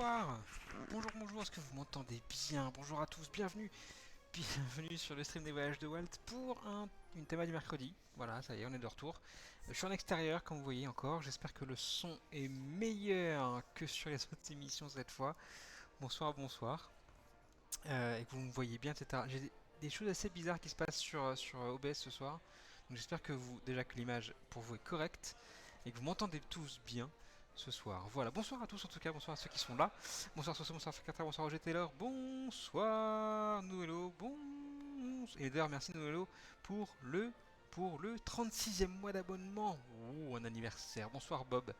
bonsoir. Bonjour, bonjour, est-ce que vous m'entendez bien? Bonjour à tous, bienvenue sur le stream des voyages de Walt pour une théma du mercredi. Voilà, ça y est, on est de retour. Je suis en extérieur, comme vous voyez encore. J'espère que le son est meilleur que sur les autres émissions cette fois. Bonsoir, bonsoir. Et que vous me voyez bien, etc. J'ai des choses assez bizarres qui se passent sur OBS ce soir. Donc j'espère que déjà que l'image pour vous est correcte et que vous m'entendez tous bien ce soir. Voilà, bonsoir à tous en tout cas, bonsoir à ceux qui sont là. Bonsoir Soso, bonsoir Fakata, bonsoir Roger Taylor, bonsoir Noëlo, Et d'ailleurs merci Noëlo pour le 36e mois d'abonnement. Oh, un anniversaire. Bonsoir Bob,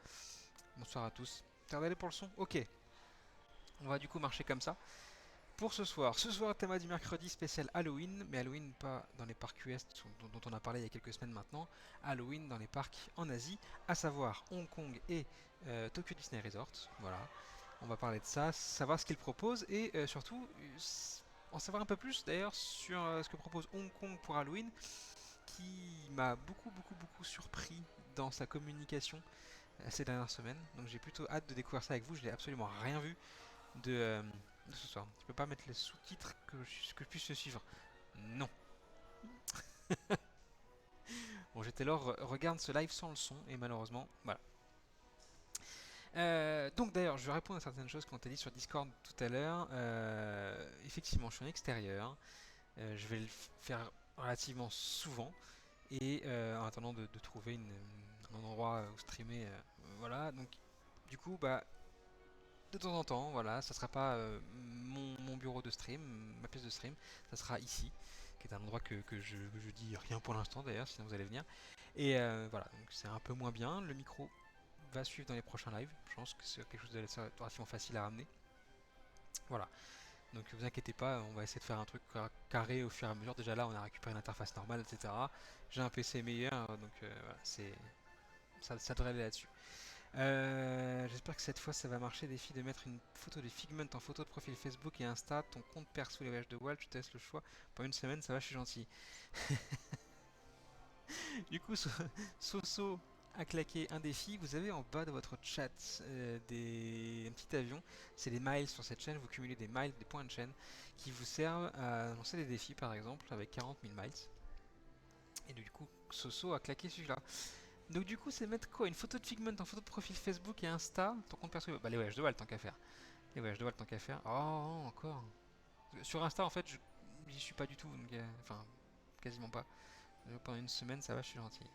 bonsoir à tous. T'as regardé pour le son? Ok, on va du coup marcher comme ça. Pour ce soir, thème du mercredi spécial Halloween, mais Halloween pas dans les parcs US dont on a parlé il y a quelques semaines maintenant, Halloween dans les parcs en Asie, à savoir Hong Kong et Tokyo Disney Resort. Voilà, on va parler de ça, savoir ce qu'ils proposent et surtout en savoir un peu plus d'ailleurs sur ce que propose Hong Kong pour Halloween, qui m'a beaucoup surpris dans sa communication ces dernières semaines. Donc j'ai plutôt hâte de découvrir ça avec vous, je n'ai absolument rien vu de ce soir. Tu peux pas mettre les sous-titres que je puisse te suivre. Non. Bon, j'étais là, regarde ce live sans le son, et malheureusement, voilà. Donc d'ailleurs, je vais répondre à certaines choses qu'on t'a dit sur Discord tout à l'heure. Effectivement, je suis en extérieur. Je vais le faire relativement souvent. Et en attendant de trouver un endroit où streamer, voilà. Donc, du coup, bah, de temps en temps, voilà, ça sera pas mon bureau de stream, ma pièce de stream, ça sera ici, qui est un endroit que je dis rien pour l'instant d'ailleurs, sinon vous allez venir. Et voilà, donc c'est un peu moins bien. Le micro va suivre dans les prochains lives. Je pense que c'est quelque chose de relativement facile à ramener. Voilà, donc vous inquiétez pas, on va essayer de faire un truc carré au fur et à mesure. Déjà là, on a récupéré l'interface normale, etc. J'ai un PC meilleur, donc voilà, ça devrait aller là-dessus. J'espère que cette fois ça va marcher. Défi de mettre une photo de Figment en photo de profil Facebook et Insta. Ton compte perso les voyages de Walt, tu te laisses le choix. Pour une semaine, ça va, je suis gentil. Du coup, Soso a claqué un défi. Vous avez en bas de votre chat un petit avion. C'est des miles sur cette chaîne. Vous cumulez des miles, des points de chaîne qui vous servent à lancer des défis par exemple avec 40 000 miles. Et du coup, Soso a claqué celui-là. Donc du coup, c'est mettre quoi? Une photo de Figment en photo de profil Facebook et Insta. Ton compte perso, bah les voyages de Walt tant qu'à faire. Les voyages de Walt tant qu'à faire. Oh, encore. Sur Insta, en fait, j'y suis pas du tout. Donc, enfin, quasiment pas. Pendant une semaine, ça va, je suis gentil.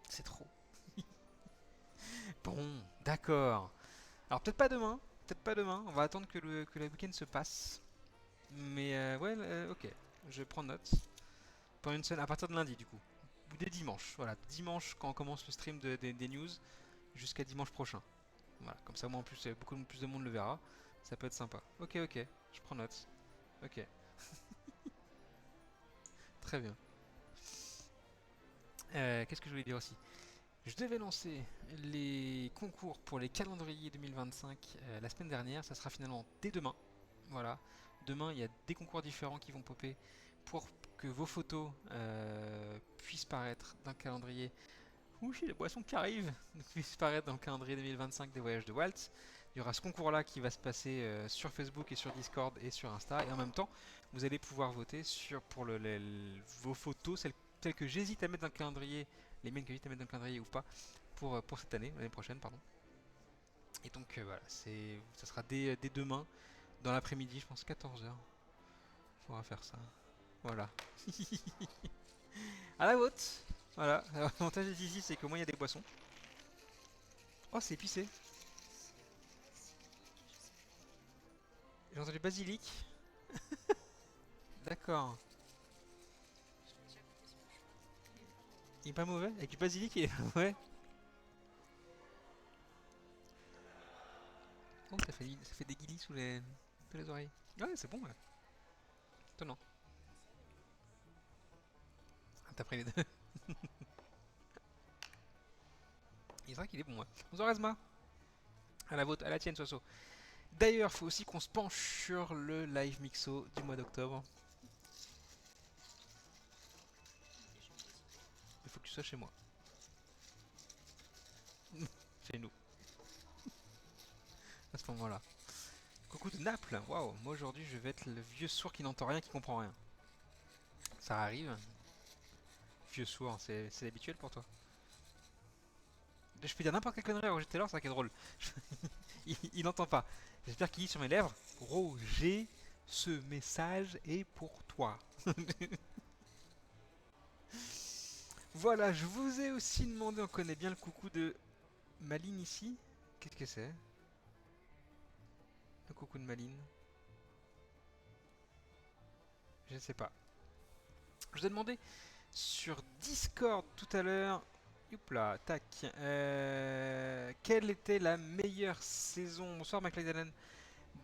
C'est trop. Bon, d'accord. Alors peut-être pas demain. Peut-être pas demain. On va attendre que le week-end se passe. Mais ouais, ok. Je prends note. Pendant une semaine, à partir de lundi, du coup. Ou dès dimanche. Voilà, dimanche, quand on commence le stream des news, jusqu'à dimanche prochain. Voilà, comme ça, moi en plus, beaucoup plus de monde le verra. Ça peut être sympa. Ok, ok, je prends note. Ok, très bien. Qu'est-ce que je voulais dire aussi? Je devais lancer les concours pour les calendriers 2025 la semaine dernière. Ça sera finalement dès demain. Voilà. Demain, il y a des concours différents qui vont popper pour que vos photos puissent paraître dans le calendrier. Ouh, j'ai la boisson qui arrive! Puissent paraître dans le calendrier 2025 des voyages de Walt. Il y aura ce concours-là qui va se passer sur Facebook et sur Discord et sur Insta. Et en même temps, vous allez pouvoir voter pour vos photos, celles que j'hésite à mettre dans le calendrier, les miennes que j'hésite à mettre dans le calendrier ou pas, pour cette année, l'année prochaine, pardon. Et donc voilà, ça sera dès demain, dans l'après-midi, je pense 14h. Il faudra faire ça. Voilà. À la vôtre. Voilà. L'avantage ici, c'est qu'au moins il y a des boissons. Oh, c'est épicé. J'ai entendu basilic. D'accord. Il est pas mauvais. Avec du basilic, il est pas mauvais. Oh, ça fait des guilis sous les oreilles. Ouais, c'est bon, ouais. Étonnant. Ah, t'as pris les deux. Il est vrai qu'il est bon, ouais. Bonsoir, Asma. À la vôtre, à la tienne, Soso. D'ailleurs, faut aussi qu'on se penche sur le live mixo du mois d'octobre. Il faut que tu sois chez moi. Chez nous. ce moment-là. Coucou de Naples. Waouh, moi aujourd'hui je vais être le vieux sourd qui n'entend rien, qui comprend rien. Ça arrive. Vieux sourd, c'est habituel pour toi. Je peux dire n'importe quelle connerie Roger Taylor, c'est ça qui est drôle. Il n'entend pas. J'espère qu'il lit sur mes lèvres. Roger, ce message est pour toi. Voilà, je vous ai aussi demandé, on connaît bien le coucou de Maline ici. Qu'est-ce que c'est? Le coucou de Maline? Je ne sais pas. Je vous ai demandé sur Discord tout à l'heure. Youp là, tac. Quelle était la meilleure saison? Bonsoir McLeod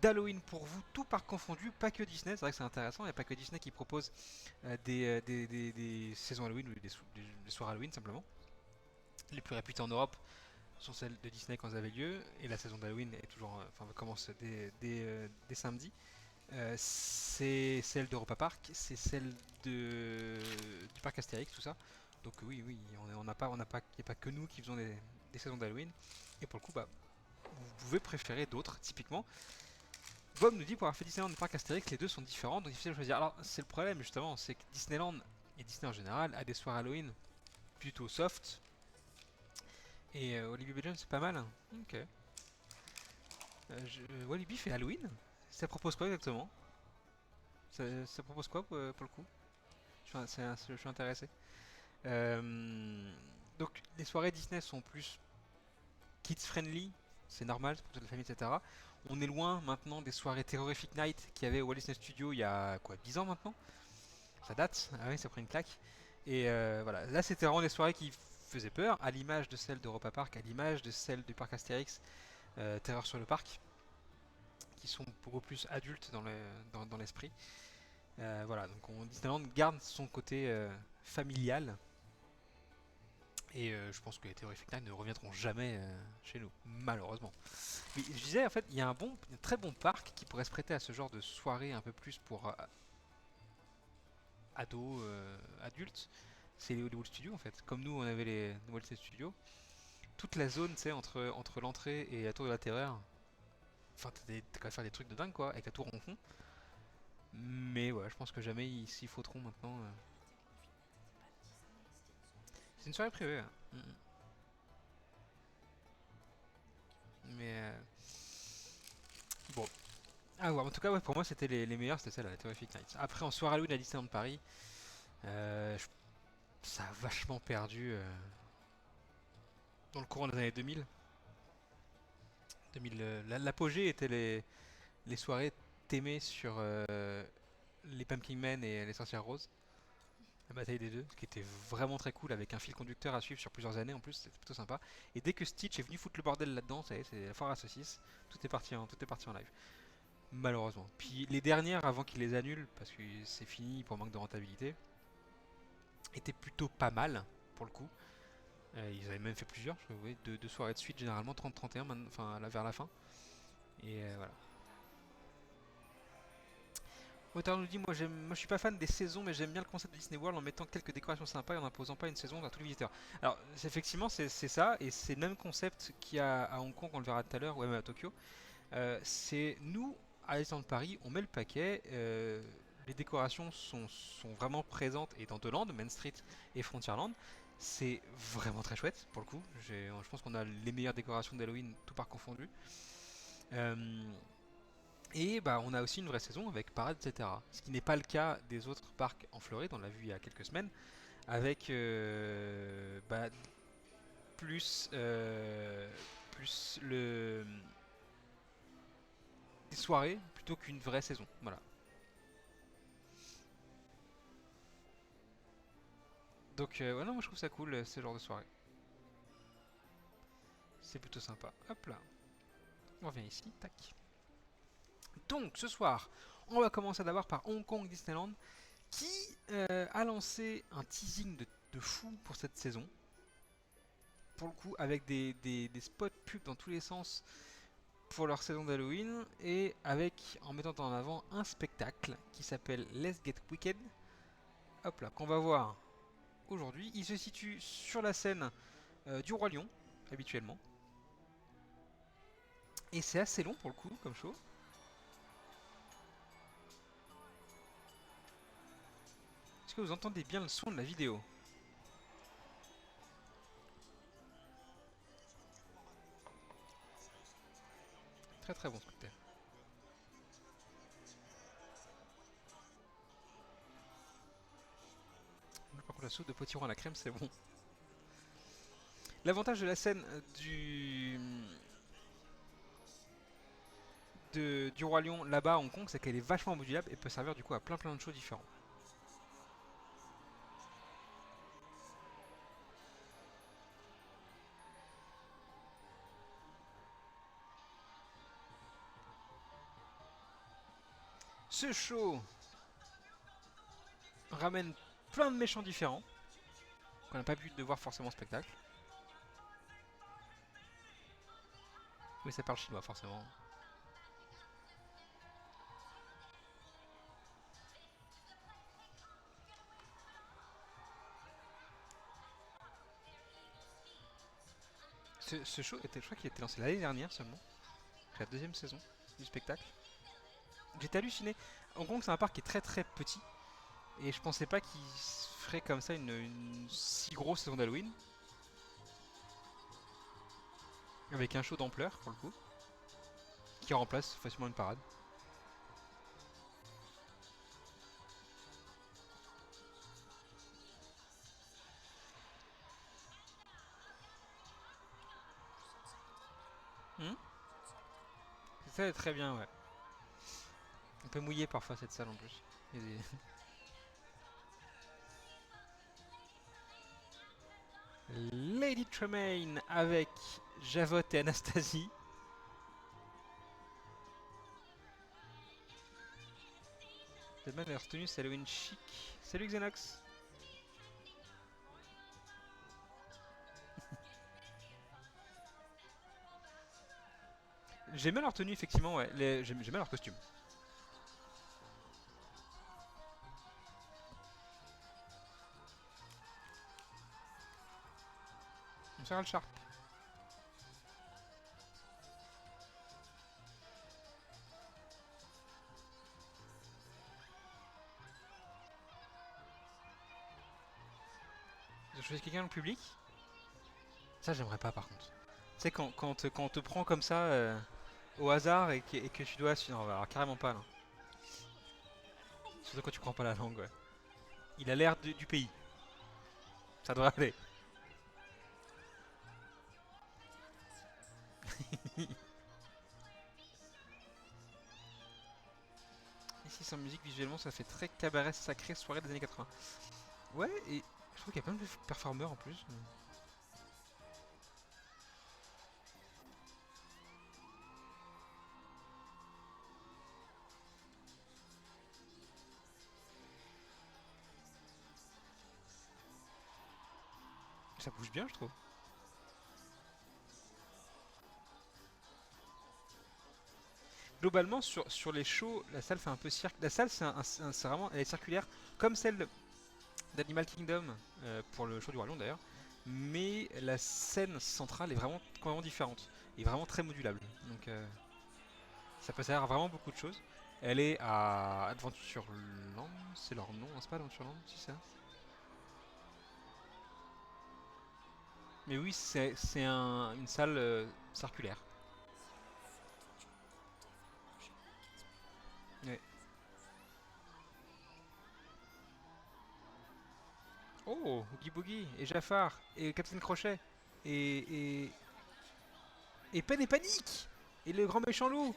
d'Halloween pour vous, tout par confondu, pas que Disney. C'est vrai que c'est intéressant, il n'y a pas que Disney qui propose des saisons Halloween ou des soirs Halloween simplement. Les plus réputées en Europe sont celles de Disney quand elles avaient lieu, et la saison d'Halloween est toujours, enfin, commence dès samedi. C'est celle d'Europa Park, c'est celle du parc Astérix, tout ça. Donc oui, oui, on n'a pas, il n'y a pas que nous qui faisons des saisons d'Halloween. Et pour le coup, bah, vous pouvez préférer d'autres, typiquement. Bob nous dit pour avoir fait Disneyland et Parc Astérix, les deux sont différents, donc difficile de choisir. Alors, c'est le problème justement, c'est que Disneyland et Disney en général a des soirs Halloween plutôt soft. Et Walibi Belgium, c'est pas mal. Ok. Walibi fait Halloween. Ça propose quoi exactement? Ça propose quoi pour le coup? Je suis intéressé. Euh, donc, les soirées Disney sont plus kids friendly, c'est normal, c'est pour toute la famille, etc. On est loin maintenant des soirées Terrific Night qu'il y avait au Walt Disney Studio il y a quoi, 10 ans maintenant? Ça date, ah oui, ça prend une claque. Et voilà, là c'était vraiment des soirées qui faisaient peur, à l'image de celle d'Europa Park, à l'image de celle du parc Astérix, Terreur sur le parc, qui sont beaucoup plus adultes dans l'esprit. Voilà, donc Disneyland garde son côté familial. Et je pense que les Terrific Night ne reviendront jamais chez nous, malheureusement. Mais je disais, en fait, il y a un très bon parc qui pourrait se prêter à ce genre de soirée un peu plus pour ados, adultes. C'est les Hollywood Studios, en fait. Comme nous, on avait les Walt Disney Studios. Toute la zone, tu sais, entre l'entrée et la tour de la terreur. Enfin, t'as qu'à faire des trucs de dingue, quoi, avec la tour en fond. Mais ouais, je pense que jamais ils s'y fauteront maintenant. C'est une soirée privée, hein. Mais bon. Ah ouais, en tout cas, ouais, pour moi, c'était les meilleurs, c'était celle-là, la Terrific Nights. Après, en soirée Halloween à Disneyland Paris, euh, je- ça a vachement perdu dans le courant des années 2000. L'apogée était les soirées thémées sur les Pumpkin Men et les Sorcières Roses. La bataille des deux, ce qui était vraiment très cool avec un fil conducteur à suivre sur plusieurs années en plus, c'était plutôt sympa. Et dès que Stitch est venu foutre le bordel là-dedans, ça y est, c'est la foire à saucisses, tout est parti en live. Malheureusement. Puis les dernières, avant qu'ils les annulent, parce que c'est fini pour manque de rentabilité, étaient plutôt pas mal pour le coup. Ils avaient même fait plusieurs, je crois, oui, deux soirées de suite, généralement 30-31, enfin vers la fin. Et voilà. Otar nous dit moi je suis pas fan des saisons mais j'aime bien le concept de Disney World en mettant quelques décorations sympas et en imposant pas une saison à tous les visiteurs. Alors effectivement c'est ça et c'est le même concept qu'il y a à Hong Kong, on le verra tout à l'heure, ou même à Tokyo. C'est nous à Disneyland Paris on met le paquet, les décorations sont vraiment présentes et dans deux landes, Main Street et Frontierland. C'est vraiment très chouette pour le coup. Je pense qu'on a les meilleures décorations d'Halloween tout par confondu. Euh, et bah, on a aussi une vraie saison avec parade, etc. Ce qui n'est pas le cas des autres parcs en Floride, on l'a vu il y a quelques semaines, avec bah, plus, plus des soirées plutôt qu'une vraie saison. Voilà. Donc, ouais, non, moi je trouve ça cool, ce genre de soirée. C'est plutôt sympa. Hop là. On revient ici. Tac. Donc, ce soir, on va commencer d'abord par Hong Kong Disneyland qui a lancé un teasing de fou pour cette saison. Pour le coup, avec des spots pubs dans tous les sens pour leur saison d'Halloween et avec en mettant en avant un spectacle qui s'appelle Let's Get Wicked. Hop là, qu'on va voir aujourd'hui. Il se situe sur la scène du Roi Lion, habituellement. Et c'est assez long pour le coup comme show. Est-ce que vous entendez bien le son de la vidéo? Très très bon ce cocktail. Par contre la soupe de potiron à la crème c'est bon. L'avantage de la scène du Roi Lion là-bas à Hong Kong, c'est qu'elle est vachement modulable et peut servir du coup à plein de choses différents. Ce show ramène plein de méchants différents qu'on n'a pas pu de voir forcément en spectacle. Oui, ça parle chinois forcément. Ce show était, je crois qu'il a été lancé l'année dernière seulement, la deuxième saison du spectacle. J'étais halluciné. Hong Kong, c'est un parc qui est très très petit et je pensais pas qu'il ferait comme ça une si grosse saison d'Halloween avec un show d'ampleur pour le coup qui remplace facilement une parade. Hmm, c'est ça, très bien, ouais. Un peu mouillé parfois cette salle en plus. Lady Tremaine avec Javot et Anastasie. Cette même leur tenue, c'est Halloween chic. Salut Xenox. J'aime bien leur tenue, effectivement, ouais. J'aime bien leur costume. On sert le Sharp. Je choisis quelqu'un dans le public. Ça, j'aimerais pas par contre. Tu sais, quand on te prend comme ça au hasard et que tu dois. Non, alors, carrément pas là. Surtout quand tu comprends pas la langue, ouais. Il a l'air du pays. Ça devrait aller. Ici, sans musique, visuellement, ça fait très cabaret sacré soirée des années 80. Ouais, et je trouve qu'il y a plein de performeurs en plus. Ça bouge bien, je trouve. Globalement, sur les shows, la salle fait un peu cirque. La salle, c'est vraiment, elle est circulaire, comme celle d'Animal Kingdom pour le show du Roi Lion d'ailleurs. Mais la scène centrale est vraiment complètement différente et vraiment très modulable. Donc ça peut servir à vraiment beaucoup de choses. Elle est à Adventureland, c'est leur nom, hein, c'est pas Adventureland, si c'est ça. Mais oui, c'est une salle circulaire. Ouais. Oh, Oogie Boogie, et Jafar, et Captain Crochet, et, et Pen et Panique, et le grand méchant loup.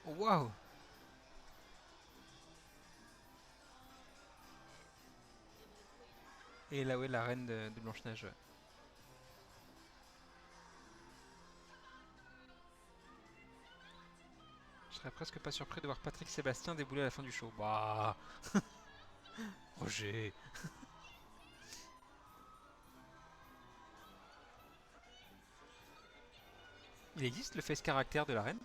Oh, waouh! Et là, ouais, la reine de Blanche-Neige. Ouais. Je serais presque pas surpris de voir Patrick Sébastien débouler à la fin du show. Bah, Roger. Il existe le face caractère de la reine?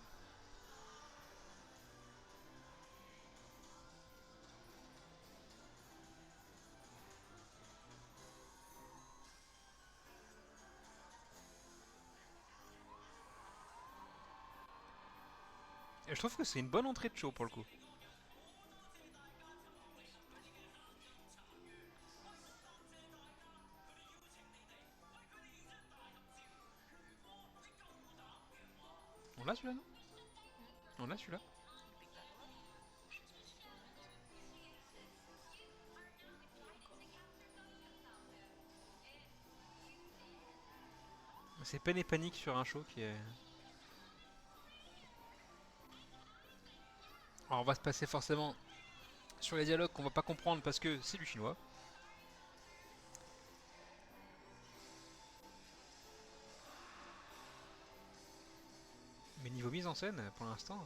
Et je trouve que c'est une bonne entrée de show pour le coup. On l'a celui-là, non? On l'a celui-là. C'est peine et panique sur un show qui est. Alors on va se passer forcément sur les dialogues qu'on va pas comprendre parce que c'est du chinois. Mais niveau mise en scène, pour l'instant.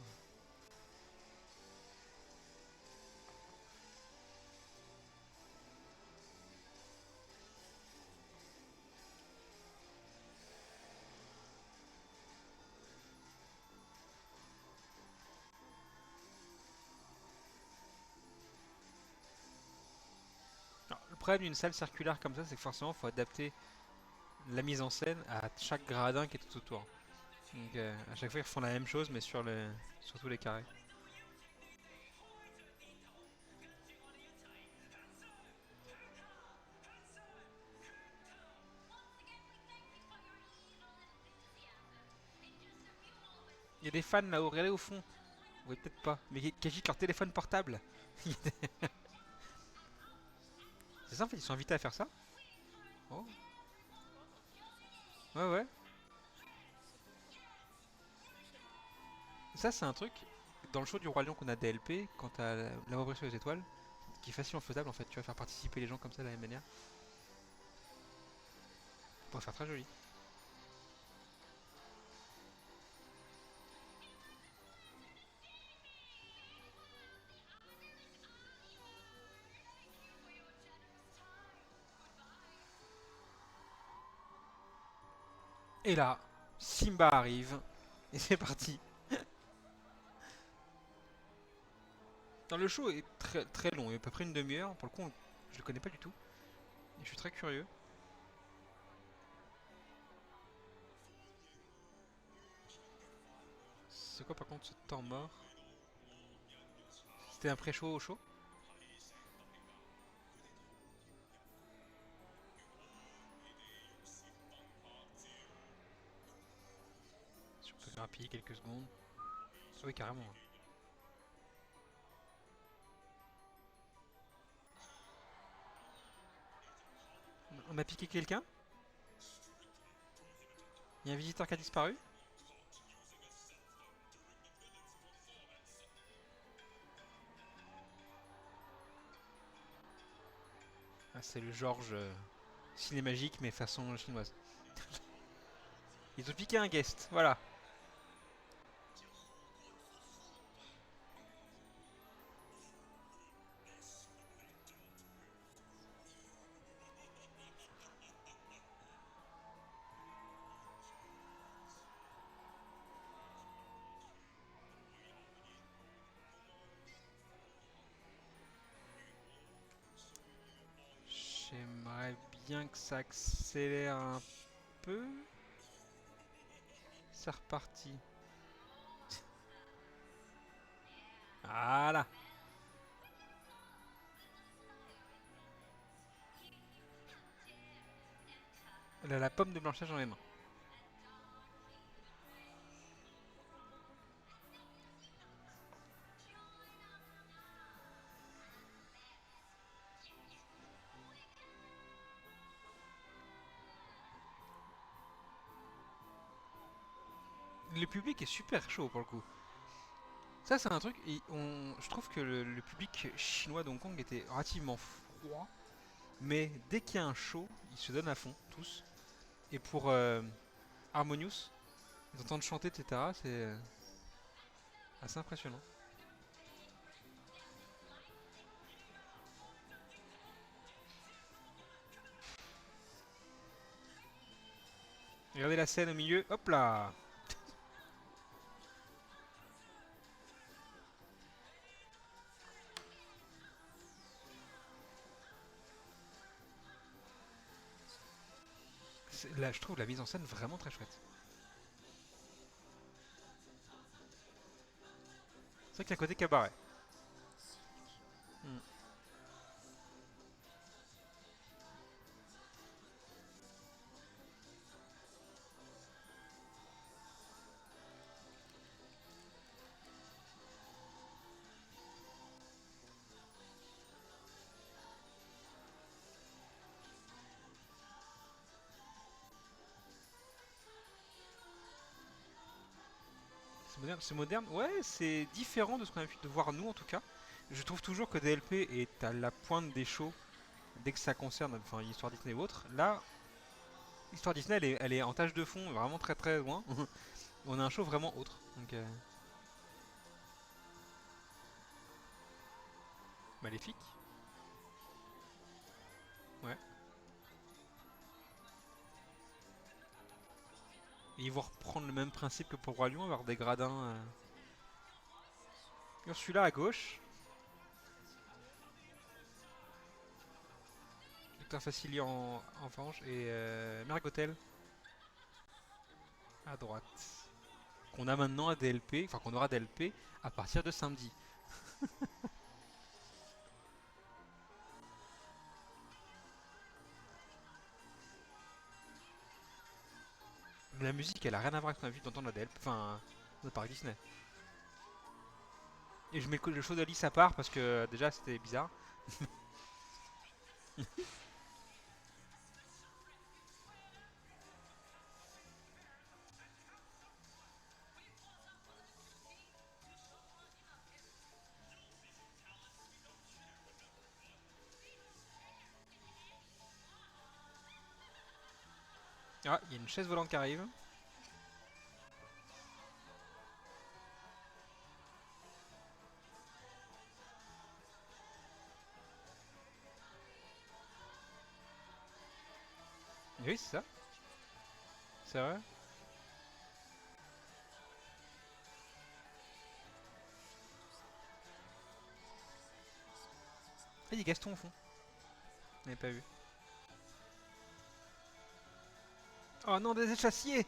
Alors, le problème d'une salle circulaire comme ça, c'est que forcément, il faut adapter la mise en scène à chaque gradin qui est tout autour. Donc à chaque fois, ils refont la même chose, mais sur tous les carrés. Il y a des fans là-haut, regardez au fond. Vous voyez peut-être pas, mais qui agitent leur téléphone portable. C'est ça en fait, ils sont invités à faire ça. Oh, ouais, ouais. Ça, c'est un truc. Dans le show du Roi Lion qu'on a DLP, quand t'as la voix sur les étoiles, qui est facilement faisable en fait, tu vas faire participer les gens comme ça de la même manière. On pourrait faire très joli. Et là, Simba arrive, et c'est parti. Dans le show est très, très long, il est à peu près une demi-heure. Pour le coup, je le connais pas du tout. Et je suis très curieux. C'est quoi par contre ce temps mort? C'était un pré-show au show? Si on peut grappiller quelques secondes. Ah oui, carrément. On a piqué quelqu'un? Il y a un visiteur qui a disparu? Ah, c'est le Georges cinémagique mais façon chinoise. Ils ont piqué un guest, voilà. J'aimerais bien que ça accélère un peu. C'est reparti. Voilà. Elle a la pomme de Blanchage dans les mains. Le public est super chaud pour le coup. Ça, c'est un truc. Je trouve que le public chinois d'Hong Kong était relativement froid. Mais dès qu'il y a un show, ils se donnent à fond, tous. Et pour Harmonious, ils entendent chanter, etc. C'est assez impressionnant. Regardez la scène au milieu. Hop là. Là, je trouve la mise en scène vraiment très chouette. C'est vrai qu'il y a un côté cabaret. Hmm. C'est moderne, c'est moderne. Ouais, c'est différent de ce qu'on a l'habitude de voir nous en tout cas. Je trouve toujours que DLP est à la pointe des shows dès que ça concerne, enfin, Histoire Disney ou autre. Là, Histoire Disney, elle est en tâche de fond, vraiment très très loin. On a un show vraiment autre. Donc, maléfique. Ouais. Et ils vont reprendre le même principe que pour Roi Lion, avoir des gradins. Ursula à gauche, Docteur Facili en fange et Mergotel à droite. Qu'on a maintenant à DLP, enfin qu'on aura DLP à partir de samedi. Mais la musique, elle a rien à voir avec ce qu'on a vu d'entendre la DLP, enfin, le parc Disney. Et je mets le show d'Alice à part parce que déjà c'était bizarre. Ah, il y a une chaise volante qui arrive. Oui, c'est ça. C'est vrai. Ah, il y a Gaston au fond. On n'avait pas vu. Oh non, des échassiers.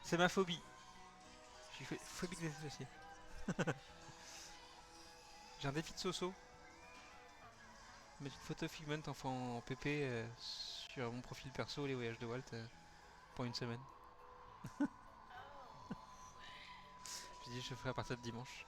C'est ma phobie. J'ai fait phobie des échassiers. J'ai un défi de Soso. Mettre une photo Figment en PP sur mon profil perso, les voyages de Walt, pour une semaine. J'ai dit je ferai à partir de dimanche.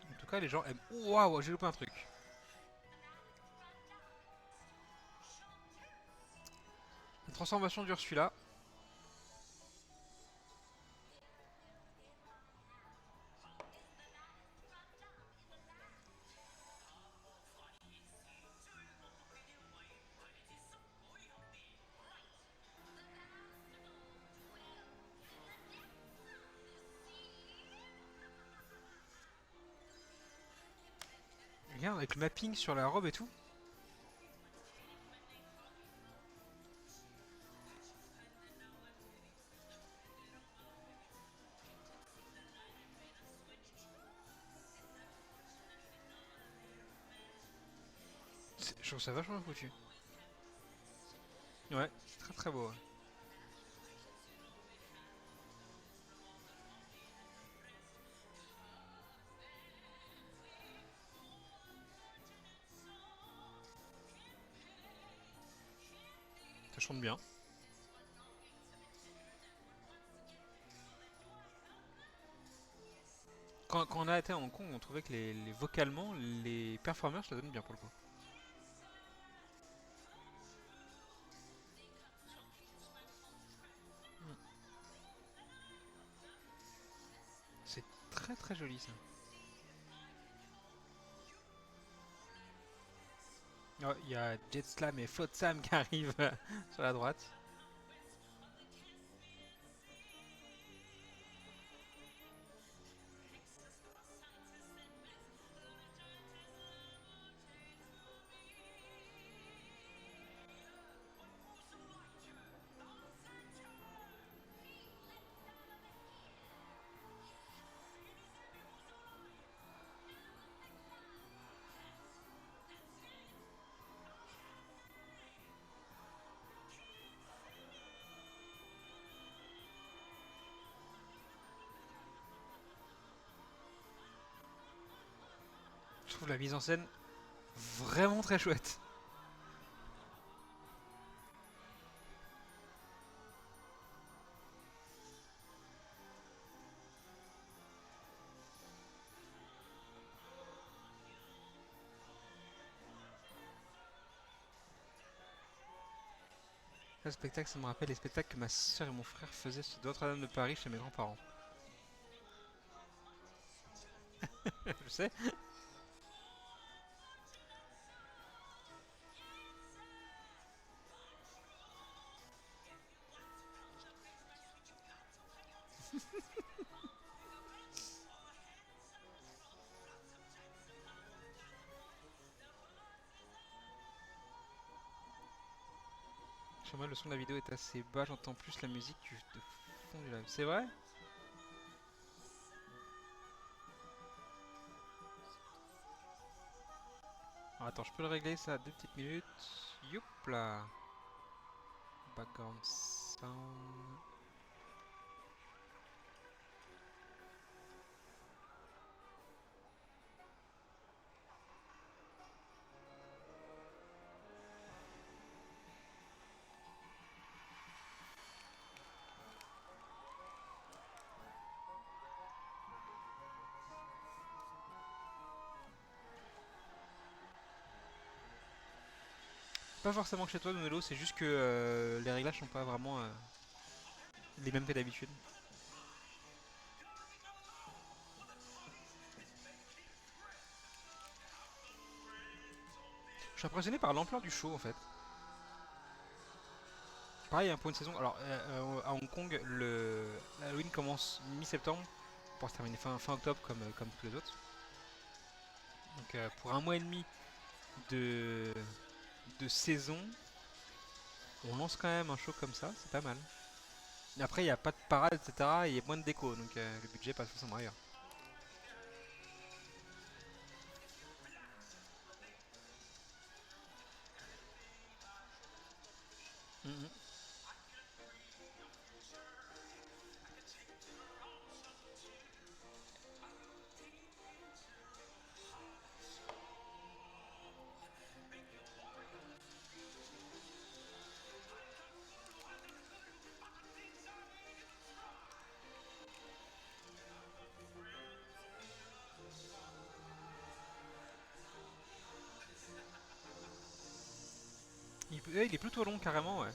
En tout cas, les gens aiment. Waouh, j'ai loupé un truc. La transformation d'Ursula. Regarde, avec le mapping sur la robe et tout. Je trouve ça vachement foutu. Ouais, c'est très très beau. Ouais. Ça chante bien. Quand on a été à Hong Kong, on trouvait que vocalement, les performeurs se la donnent bien pour le coup. Mm. C'est très très joli ça. Oh, il y a Jet Slam et Flotsam qui arrivent sur la droite. trouve la mise en scène vraiment très chouette. Le spectacle, ça me rappelle les spectacles que ma soeur et mon frère faisaient sur Notre-Dame de Paris chez mes grands-parents. Je sais. Chez moi, le son de la vidéo est assez bas, j'entends plus la musique de fond du live. C'est vrai? Alors, attends, je peux le régler ça 2 petites minutes. Youp là. Background sound. Pas forcément que chez toi, Donelo, c'est juste que les réglages sont pas vraiment les mêmes que d'habitude. Je suis impressionné par l'ampleur du show en fait. Pareil, hein, pour une saison. Alors, à Hong Kong, Halloween commence mi-septembre pour se terminer fin octobre comme tous les autres. Donc, pour un mois et demi de, de saison, on lance quand même un show comme ça, c'est pas mal. Et après, il n'y a pas de parade, etc. Et il y a moins de déco, donc le budget passe forcément ailleurs. Mhm. Il est plutôt long carrément, ouais.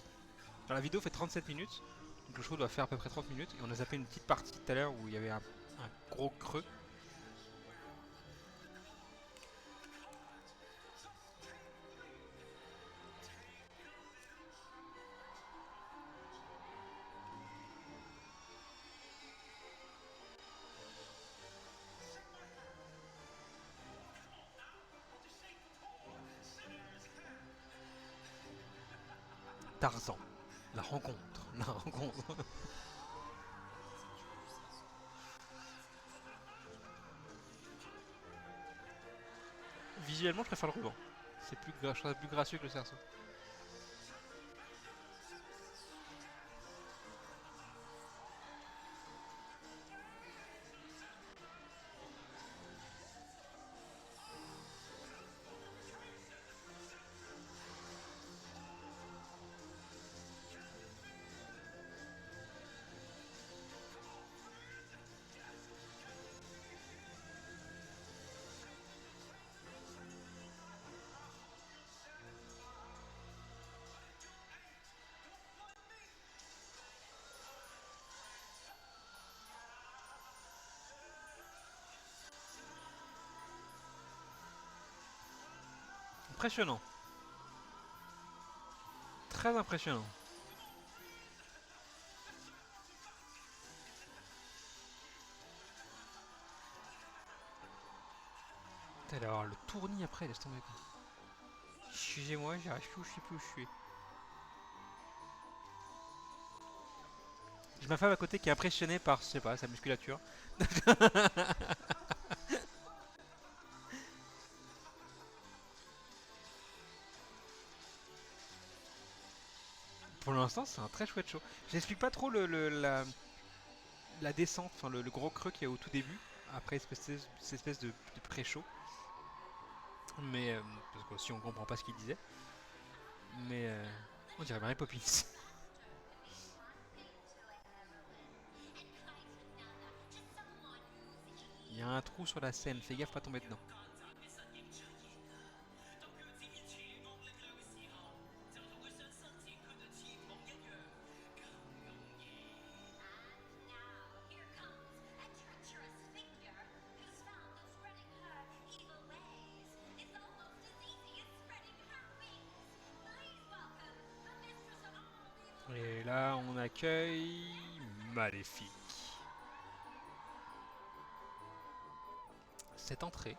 Alors, la vidéo fait 37 minutes, donc le show doit faire à peu près 30 minutes. Et on a zappé une petite partie tout à l'heure où il y avait un gros creux. Tarzan, la rencontre, la rencontre. Visuellement, je préfère le ruban. Je trouve ça plus gracieux que le cerceau. Impressionnant. Très impressionnant. Putain, il va y avoir le tournis après, laisse tomber quoi. Excusez-moi, j'arrive plus où je sais plus où je suis. J'ai ma femme à côté qui est impressionnée par, je sais pas, sa musculature. Pour l'instant, c'est un très chouette show. J'explique pas trop la descente, enfin le gros creux qu'il y a au tout début, après cette espèce de pré-show. Mais parce que si on comprend pas ce qu'il disait. Mais on dirait Mary Poppins. Il y a un trou sur la scène, fais gaffe pas tomber dedans. Et là, on accueille Maléfique. Cette entrée.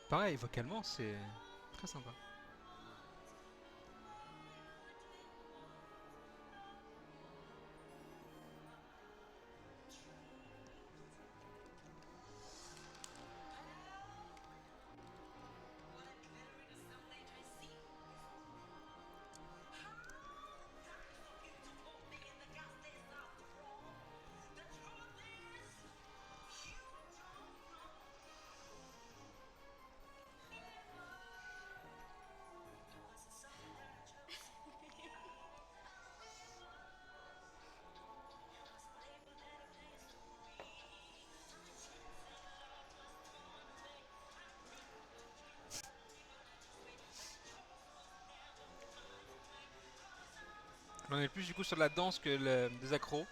Pareil, vocalement, c'est très sympa. On est plus du coup sur la danse que des accros.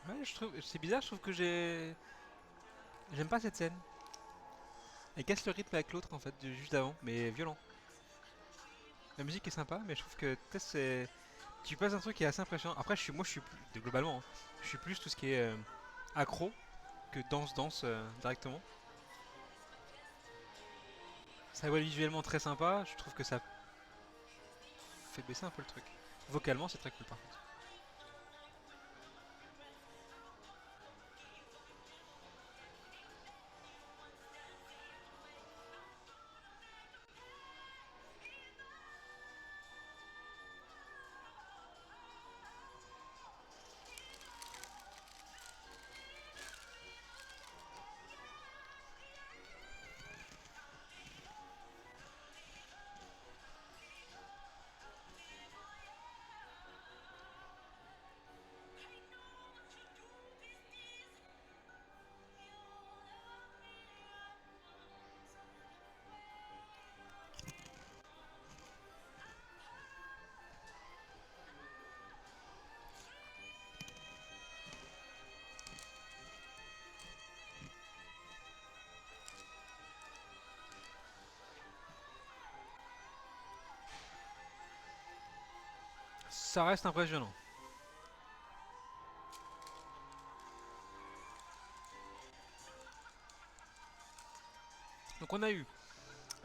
Ouais, je trouve, c'est bizarre, je trouve que j'aime pas cette scène. Elle casse le rythme avec l'autre en fait, juste avant, mais violent. La musique est sympa, mais je trouve que peut-être c'est. Tu passes un truc qui est assez impressionnant. Après, moi, je suis plus, globalement, hein, je suis plus tout ce qui est accro que danse directement. Ça va visuellement très sympa. Je trouve que ça fait baisser un peu le truc. Vocalement, c'est très cool par contre. Ça reste impressionnant. Donc on a eu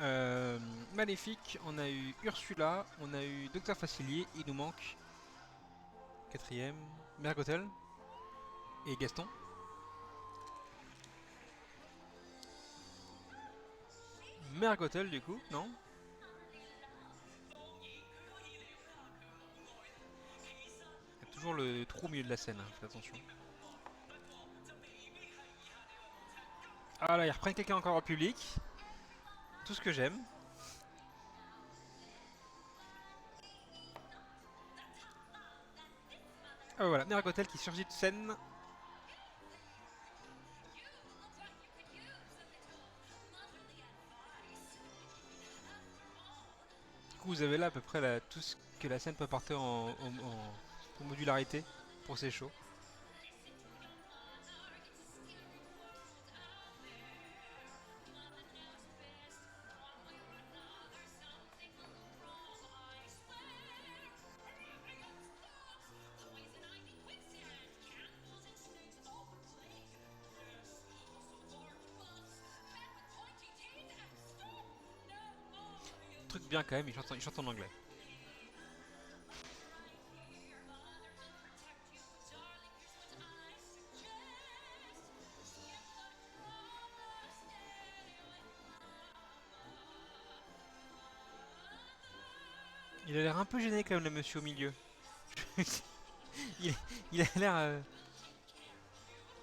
euh, Maléfique, on a eu Ursula, on a eu Docteur Facilier, il nous manque quatrième, Mergotel et Gaston. Mergotel du coup, non? Il y a toujours le trou au milieu de la scène, hein, faites attention. Ah là, ils reprennent quelqu'un encore en public. Tout ce que j'aime. Ah voilà, Mergotel qui surgit de scène. Du coup, vous avez là à peu près tout ce que la scène peut apporter en modularité pour ces shows. trucs bien quand même, il chante en anglais. Il a l'air un peu gêné quand même le monsieur au milieu. il, il a l'air...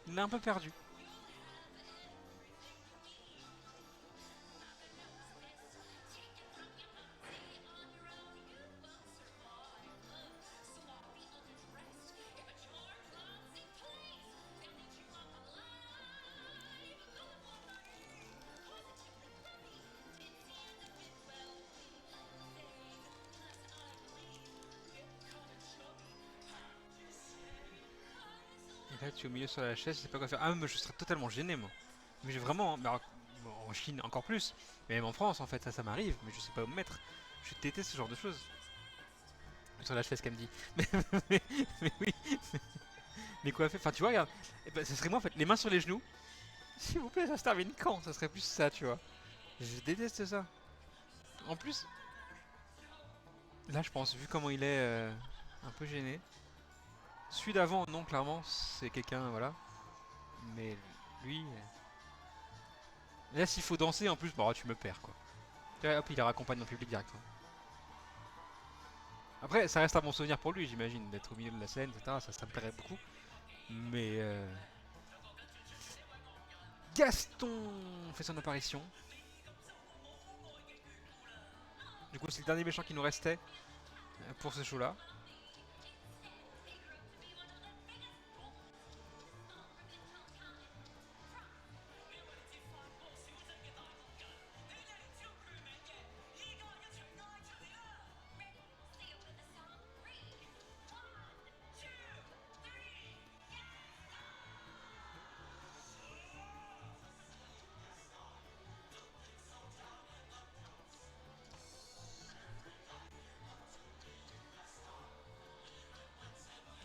il est un peu perdu. Et là tu es au milieu sur la chaise, je sais pas quoi faire. Ah mais je serais totalement gêné moi. Mais vraiment, hein, mais alors, bon, en Chine encore plus. Mais même en France en fait, ça m'arrive, mais je sais pas où me mettre. Je déteste ce genre de choses. Sur la chaise qu'elle me dit. Mais, mais oui, mais quoi faire? Enfin tu vois, regarde, eh ben, ça serait moi en fait, les mains sur les genoux. S'il vous plaît, ça se termine quand? Ça serait plus ça, tu vois. Je déteste ça. En plus, là je pense, vu comment il est un peu gêné. Celui d'avant, non, clairement, c'est quelqu'un, voilà. Mais lui, là s'il faut danser en plus, bah tu me perds quoi. Tu vois, hop, il la raccompagne en public directement. Après, ça reste un bon souvenir pour lui, j'imagine, d'être au milieu de la scène, etc. Ça me plairait beaucoup. Mais Gaston fait son apparition. Du coup, c'est le dernier méchant qui nous restait pour ce show-là.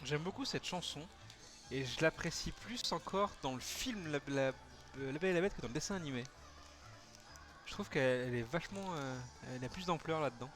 J'aime beaucoup cette chanson et je l'apprécie plus encore dans le film La Belle et la Bête que dans le dessin animé. Je trouve qu'elle est vachement. Elle a plus d'ampleur là-dedans.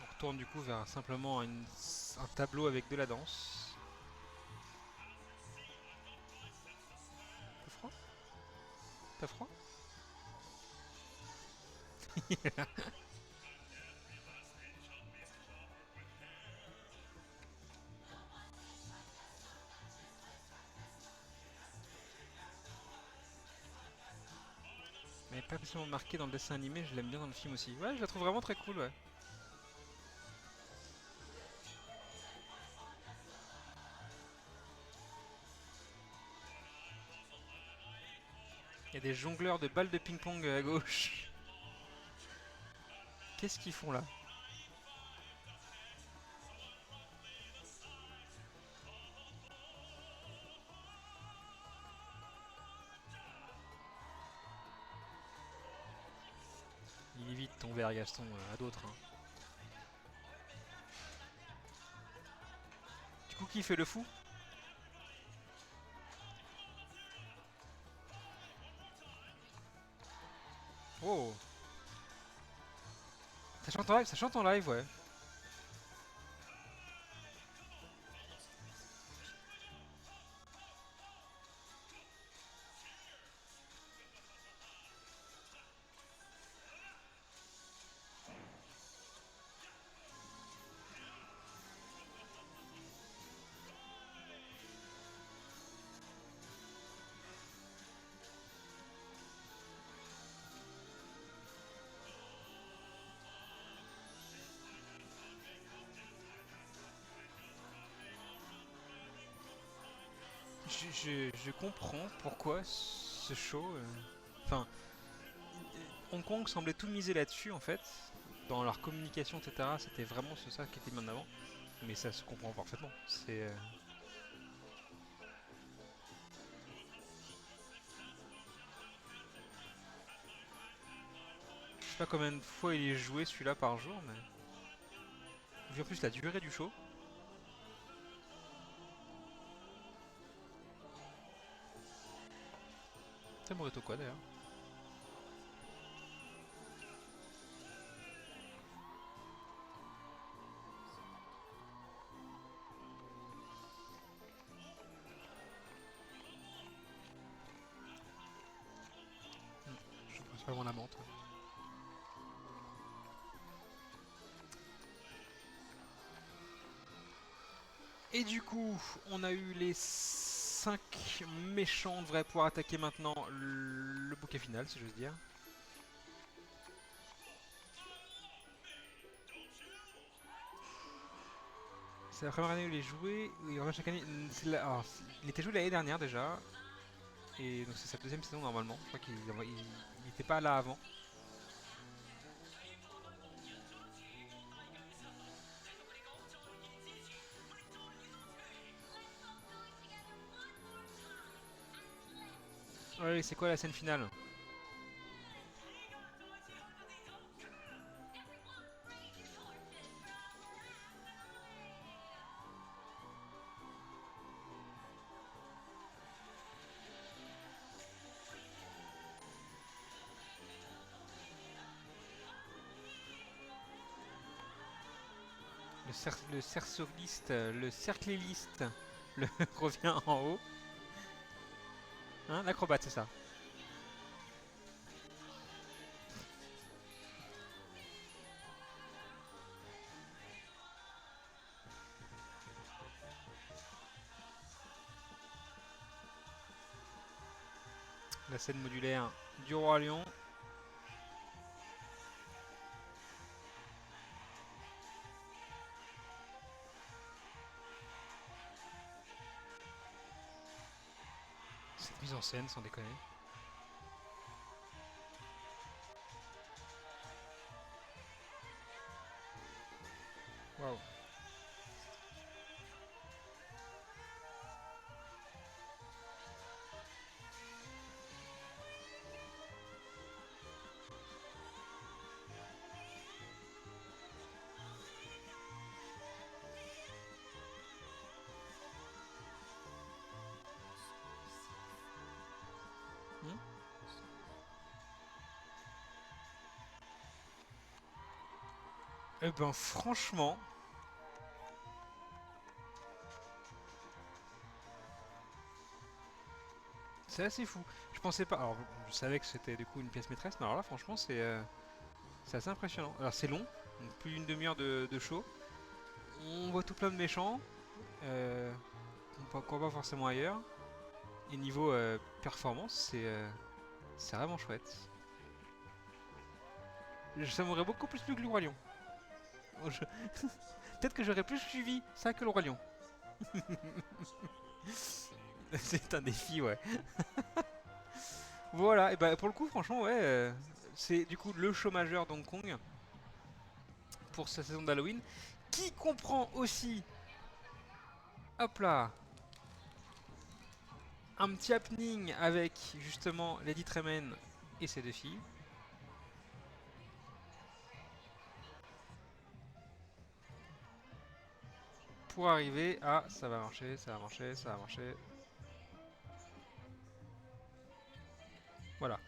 On retourne du coup vers simplement un tableau avec de la danse. T'as froid? T'as froid? Mais pas spécialement marqué dans le dessin animé, je l'aime bien dans le film aussi. Ouais, je la trouve vraiment très cool, ouais. Il y a des jongleurs de balles de ping-pong à gauche. Qu'est-ce qu'ils font là? Il évite ton verre, Gaston, à d'autres. Hein. Du coup, qui fait le fou? Oh! Ça chante en live, ça chante en live, ouais. Je comprends pourquoi ce show. Enfin, Hong Kong semblait tout miser là-dessus en fait. Dans leur communication, etc. C'était vraiment ça qui était mis en avant. Mais ça se comprend parfaitement. Je sais pas combien de fois il est joué celui-là par jour, mais. Vu en plus la durée du show. C'est Morito quoi d'ailleurs. Je pense pas la montre. Et du coup, on a eu les 5 méchants devraient pouvoir attaquer maintenant le bouquet final, si j'ose dire. C'est la première année où il est joué. Il revient chaque année. Il était joué l'année dernière déjà. Et donc c'est sa deuxième saison normalement. Je crois qu'il n'était pas là avant. Ouais, c'est quoi la scène finale? Le cerceliste, le cercléliste le revient en haut. Hein, l'acrobate, c'est ça. La scène modulaire du Roi Lion. Cette mise en scène, sans déconner. Waouh. Hmm. Eh ben franchement, c'est assez fou. Je pensais pas. Alors, je savais que c'était du coup une pièce maîtresse, mais alors là, franchement, c'est assez impressionnant. Alors, c'est long, donc plus d'une demi-heure de show. On voit tout plein de méchants, euh, qu'on voit pas forcément ailleurs. Et niveau performance, c'est vraiment chouette. Ça m'aurait beaucoup plus plu que le Roi Lion. Je- Peut-être que j'aurais plus suivi ça que le Roi Lion. C'est un défi, ouais. Voilà, et bah pour le coup, franchement, ouais, c'est du coup le show majeur d'Hong Kong pour sa saison d'Halloween, qui comprend aussi, hop là, un petit happening avec justement Lady Tremaine et ses deux filles. Pour arriver à ça va marcher, ça va marcher, ça va marcher. Voilà.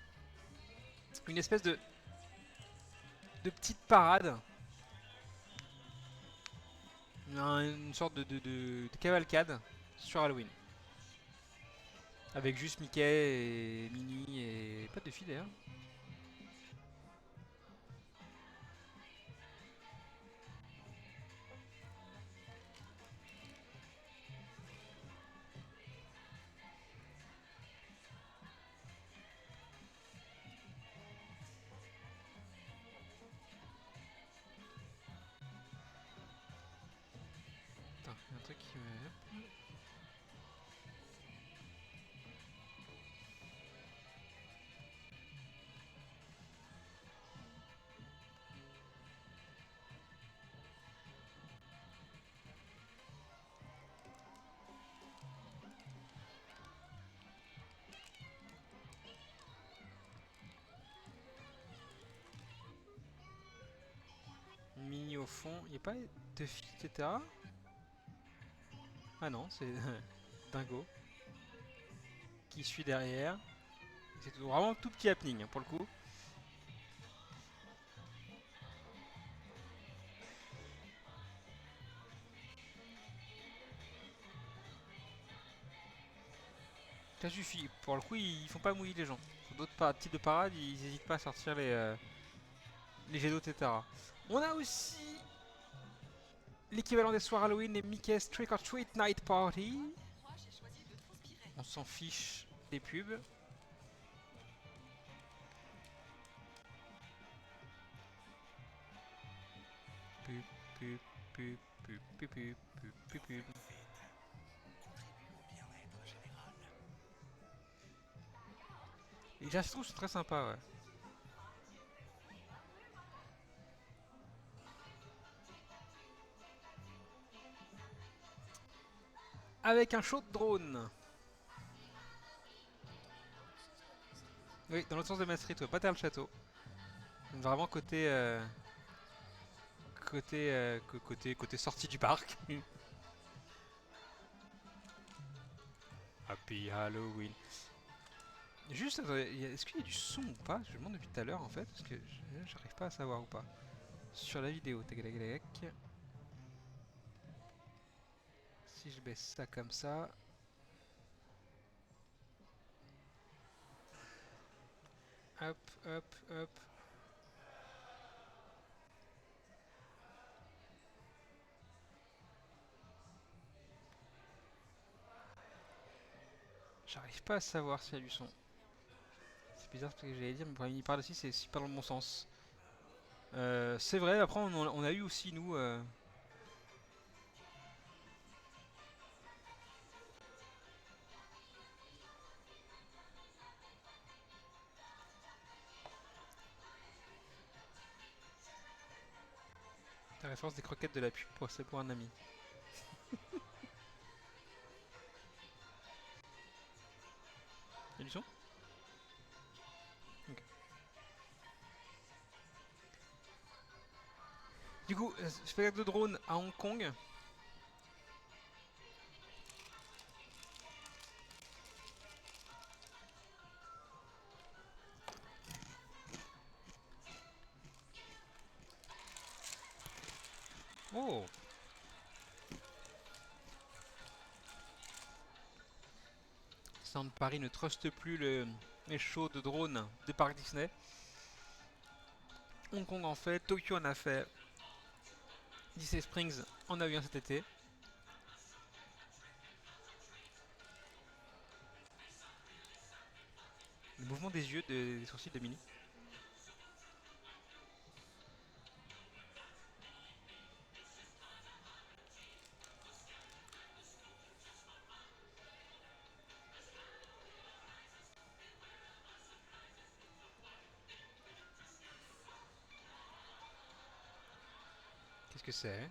Une espèce de petite parade, une sorte de cavalcade sur Halloween. Avec juste Mickey et Minnie et pas de filles d'ailleurs. Attends, il y a un truc qui me. au fond. Il n'y a pas de fil, etc. Ah non, c'est Dingo qui suit derrière. C'est vraiment tout petit happening hein, pour le coup. Ça suffit. Pour le coup, ils font pas mouiller les gens. Sur d'autres types de parades, ils n'hésitent pas à sortir les jets d'eau, etc. On a aussi l'équivalent des soirs Halloween, les Mickey's Trick or Treat Night Party. On s'en fiche des pubs. Pub, pub, pub, pub, pub, pub, pub, pub, pub. Les gastros sont très sympas, ouais. Avec un show de drone. Oui, dans l'autre sens de Main Street, ouais, pas derrière le château. Vraiment côté sortie du parc. Happy Halloween. Juste, est-ce qu'il y a du son ou pas? Je me demande depuis tout à l'heure en fait, parce que j'arrive pas à savoir ou pas. Sur la vidéo, tac. Si je baisse ça comme ça. Hop, hop, hop. J'arrive pas à savoir s'il y a du son. C'est bizarre ce que j'allais dire, mais pour une part ici, c'est super dans le bon sens. C'est vrai, après on a eu aussi nous. La référence des croquettes de la pub, c'est pour un ami. Y'a du son? Ok. Du coup, spectacle de drone à Hong Kong. Oh! Stand Paris ne truste plus les shows de drones des parcs Disney. Hong Kong en fait, Tokyo en a fait, Disney Springs en a eu un cet été. Le mouvement des yeux des sourcils de Minnie. Qu'est-ce que c'est?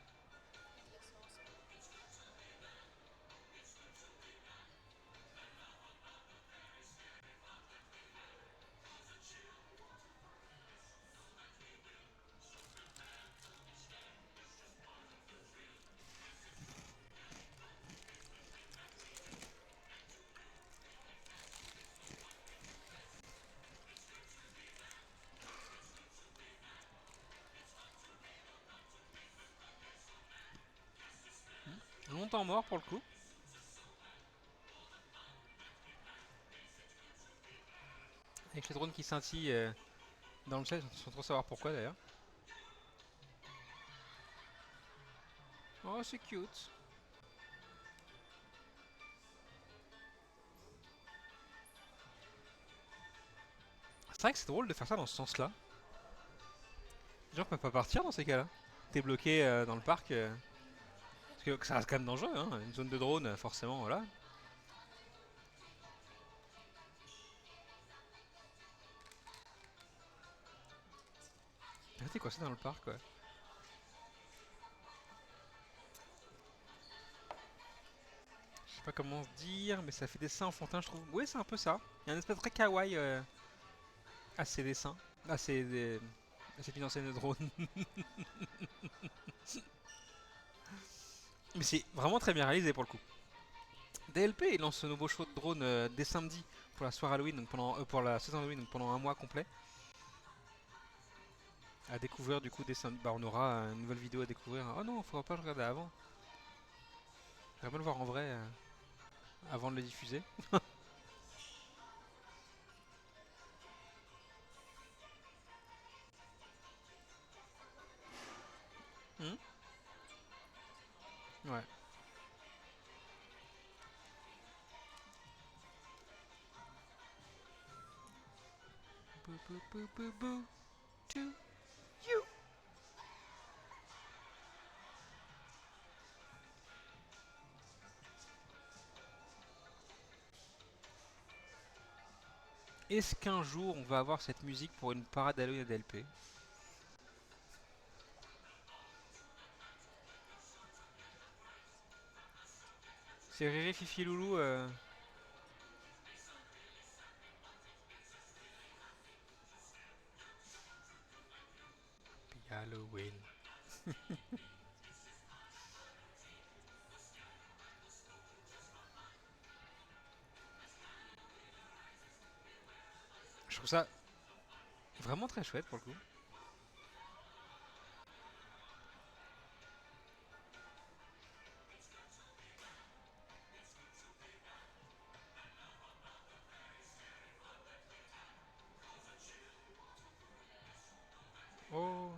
Longtemps mort pour le coup. Avec les drones qui scintillent dans le ciel sans trop savoir pourquoi d'ailleurs. Oh, c'est cute. C'est vrai que c'est drôle de faire ça dans ce sens-là. Les gens peuvent pas partir dans ces cas-là. T'es bloqué dans le parc. Parce que ça reste quand même dangereux, hein. Une zone de drone, forcément, voilà. T'es coincé dans le parc, quoi. Je sais pas comment dire, mais ça fait dessin enfantin, je trouve. Oui, c'est un peu ça. Il y a un espèce de très kawaii à ces dessins, à ces cette mise en scène de drone. Mais c'est vraiment très bien réalisé pour le coup. DLP il lance ce nouveau show de drone dès samedi pour la soirée Halloween, donc pour la saison Halloween, donc pendant un mois complet. À découvrir du coup dès samedi. Bah on aura une nouvelle vidéo à découvrir. Oh non, faudra pas le regarder avant. J'aimerais bien le voir en vrai avant de le diffuser. Hmm. Ouais. Bou, bou, bou, bou, bou, to you. Est-ce qu'un jour on va avoir cette musique pour une parade Halloween à DLP? C'est Riri Fifi Loulou. Halloween. Je trouve ça vraiment très chouette pour le coup. Oh.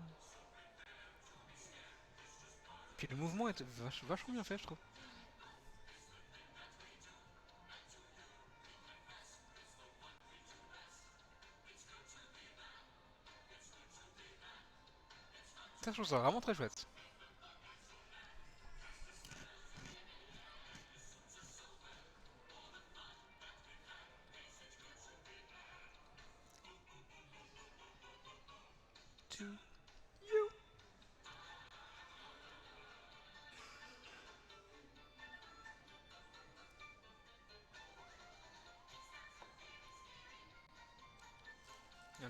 Puis le mouvement est vachement bien fait, je trouve. Ça, je trouve ça vraiment très chouette. To you.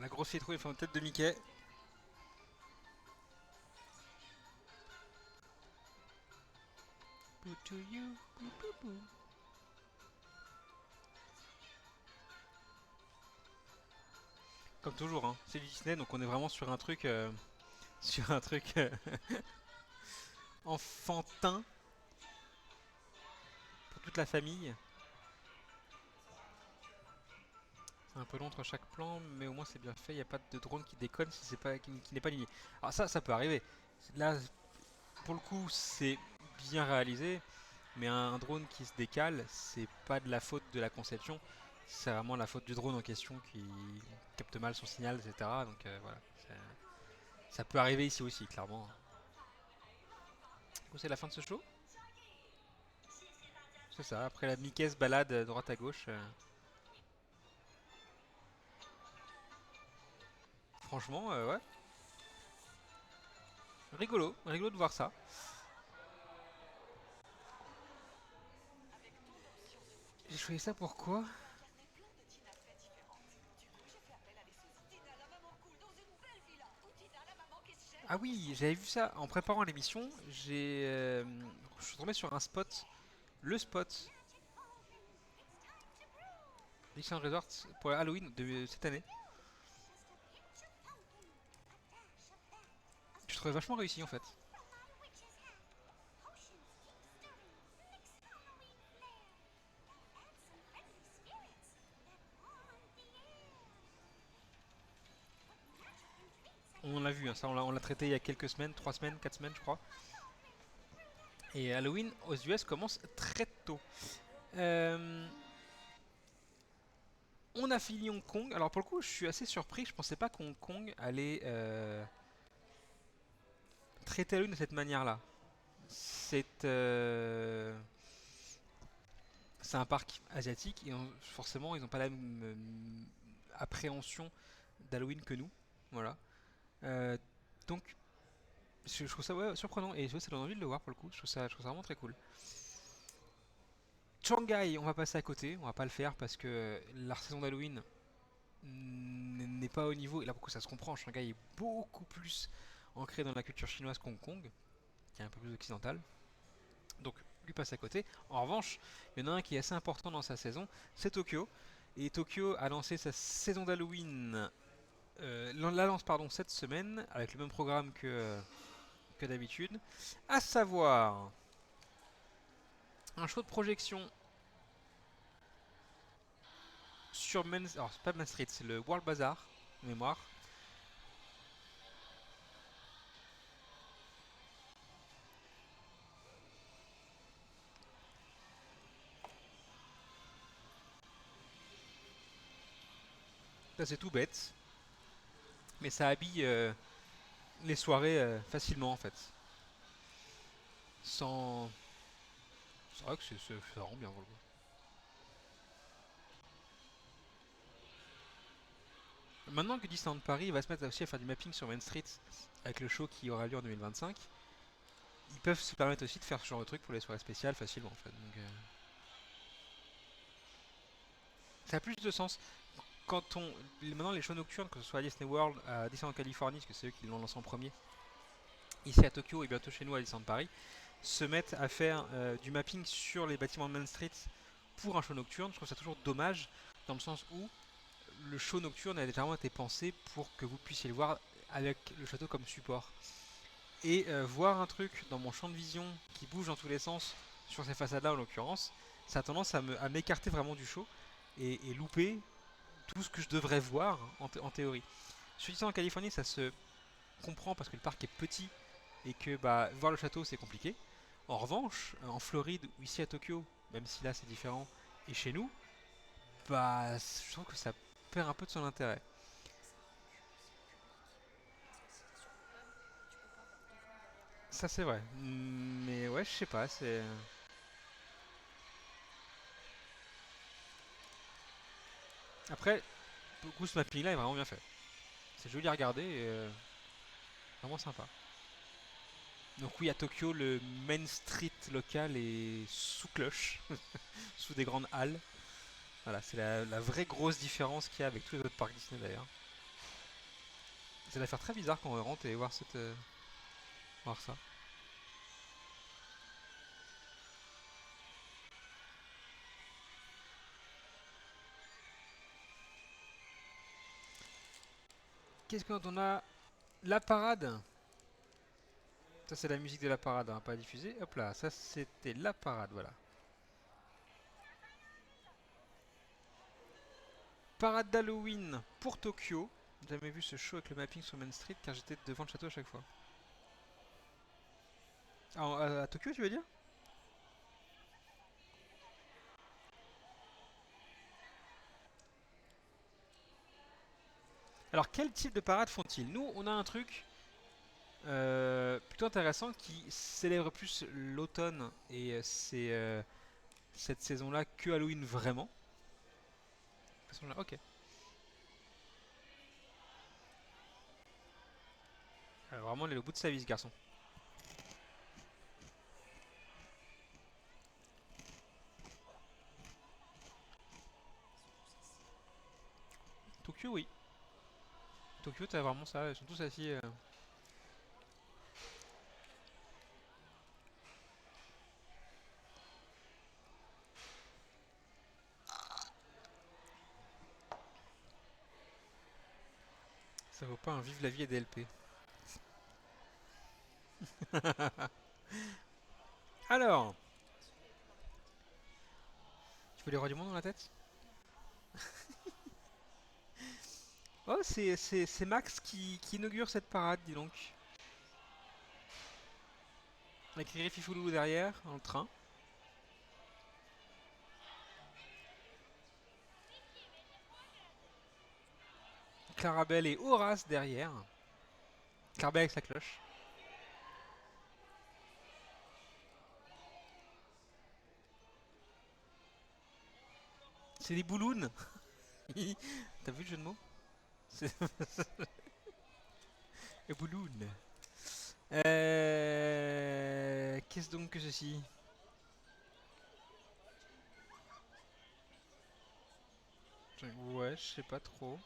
La grosse citrouille fait une tête de Mickey. Boo to you. Boo, boo, boo. Comme toujours, hein. C'est du Disney, donc on est vraiment sur un truc, sur un truc enfantin pour toute la famille. C'est un peu long entre chaque plan, mais au moins c'est bien fait. Il n'y a pas de drone qui déconne si c'est pas qui n'est pas lié. Alors ça peut arriver. Là, pour le coup, c'est bien réalisé, mais un drone qui se décale, c'est pas de la faute de la conception, c'est vraiment la faute du drone en question qui capte mal son signal, etc. Donc voilà, ça peut arriver ici aussi, clairement. Du coup, c'est la fin de ce show. C'est ça, après la Mickey se balade droite à gauche. Franchement, ouais, rigolo, rigolo de voir ça. J'ai choisi ça pourquoi? Ah oui, j'avais vu ça en préparant l'émission. Je suis tombé sur un spot, le spot Disneyland Resort pour Halloween de cette année. Je trouvais vachement réussi en fait. On l'a vu, hein, ça on l'a traité il y a quelques semaines, 3 semaines, 4 semaines je crois. Et Halloween aux US commence très tôt. Euh, on a fini Hong Kong. Alors pour le coup, je suis assez surpris. Je pensais pas qu'Hong Kong allait traiter Halloween de cette manière-là. C'est c'est un parc asiatique et forcément ils n'ont pas la même appréhension d'Halloween que nous. Voilà. Euh, donc je trouve ça ouais, surprenant et ça donne envie de le voir pour le coup. Je trouve ça vraiment très cool. Shanghai, on va passer à côté, on va pas le faire parce que la saison d'Halloween n'est pas au niveau. Et là, beaucoup ça se comprend. Shanghai est beaucoup plus ancré dans la culture chinoise qu'Hong Kong, qui est un peu plus occidentale. Donc, lui passe à côté. En revanche, il y en a un qui est assez important dans sa saison, c'est Tokyo. Et Tokyo a lancé sa saison d'Halloween, la lance pardon, cette semaine, avec le même programme que d'habitude. À savoir, un show de projection sur Main... Alors, c'est pas Main Street, c'est le World Bazaar, de mémoire. Ça, c'est tout bête, mais ça habille les soirées facilement, en fait. Sans... C'est vrai que ça rend bien, pour le coup. Maintenant que Disneyland Paris va se mettre aussi à faire du mapping sur Main Street avec le show qui aura lieu en 2025, ils peuvent se permettre aussi de faire ce genre de truc pour les soirées spéciales facilement en fait. Donc, ça a plus de sens. Quand on. Maintenant, les shows nocturnes, que ce soit à Disney World, à Disneyland Californie, parce que c'est eux qui l'ont lancé en premier, ici à Tokyo et bientôt chez nous à Disneyland Paris, se mettent à faire du mapping sur les bâtiments de Main Street pour un show nocturne. Je trouve ça toujours dommage dans le sens où le show nocturne a légèrement été pensé pour que vous puissiez le voir avec le château comme support. Et voir un truc dans mon champ de vision qui bouge dans tous les sens, sur ces façades-là en l'occurrence, ça a tendance à m'écarter vraiment du show et louper tout ce que je devrais voir en théorie. Sur ici en Californie, ça se comprend parce que le parc est petit et que bah, voir le château c'est compliqué. En revanche, en Floride ou ici à Tokyo, même si là c'est différent, et chez nous, bah je trouve que ça perd un peu de son intérêt. Ça c'est vrai. Mais ouais, je sais pas, c'est. Après, pour le coup, ce mapping là est vraiment bien fait. C'est joli à regarder et vraiment sympa. Donc oui, à Tokyo, le Main Street local est sous cloche, sous des grandes halles. Voilà, c'est la vraie grosse différence qu'il y a avec tous les autres parcs Disney d'ailleurs. C'est une affaire très bizarre quand on rentre et voir ça. Qu'est-ce qu'on a? La parade. Ça c'est la musique de la parade, hein, pas diffusée. Hop là, ça c'était la parade, voilà. Parade d'Halloween pour Tokyo. J'ai jamais vu ce show avec le mapping sur Main Street car j'étais devant le château à chaque fois. Ah, à Tokyo tu veux dire? Alors quel type de parade font-ils? Nous on a un truc plutôt intéressant qui célèbre plus l'automne et c'est cette saison-là que Halloween vraiment. Ok. Vraiment, il est au bout de sa vie ce garçon. Tokyo, oui. Tokyo, t'as vraiment ça. Ils sont tous assis. Ça vaut pas un vive la vie et DLP. Alors, tu veux les rois du monde dans la tête? Oh, c'est Max qui inaugure cette parade, dis donc. Avec Fifoulou derrière, dans le train. Clarabelle et Horace derrière. Clarabelle avec sa cloche. C'est des boulounes. T'as vu le jeu de mots? C'est des boulounes. Qu'est-ce donc que ceci? Ouais, je sais pas trop.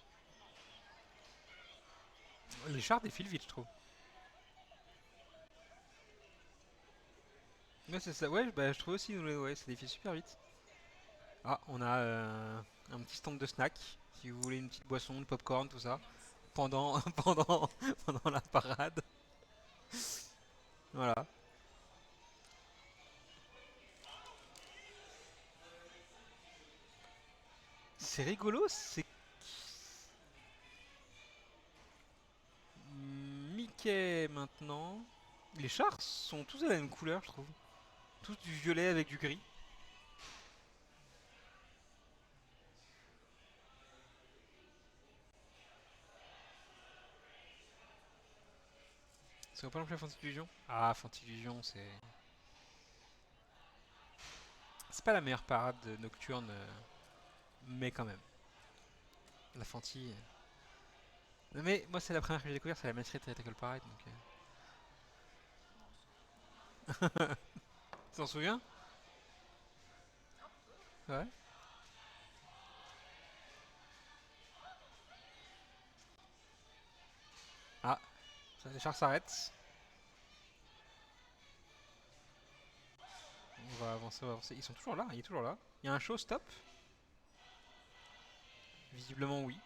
Les chars défilent vite, je trouve. Ouais, c'est ça. Ouais, bah, je trouve aussi, ouais, ça défile super vite. Ah, on a un petit stand de snack. Si vous voulez une petite boisson, de popcorn, tout ça. Pendant, pendant la parade. Voilà. C'est rigolo, c'est Mickey maintenant. Les chars sont tous de la même couleur, je trouve. Tous du violet avec du gris. C'est pas non plus la Fantillusion. Ah, Fantillusion, c'est pas la meilleure parade nocturne, mais quand même. La Fantille. Mais moi, c'est la première que j'ai découvert, c'est la Mastery Theatrical Parade. Donc, tu t'en souviens? Ouais. Ah, les chars s'arrêtent. On va avancer, on va avancer. Ils sont toujours là, il est toujours là. Il y a un show stop. Visiblement, oui.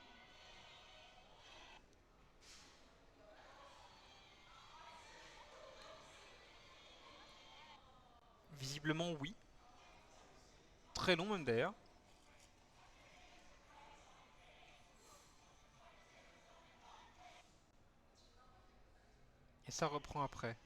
Visiblement, oui. Très long, même d'ailleurs. Et ça reprend après.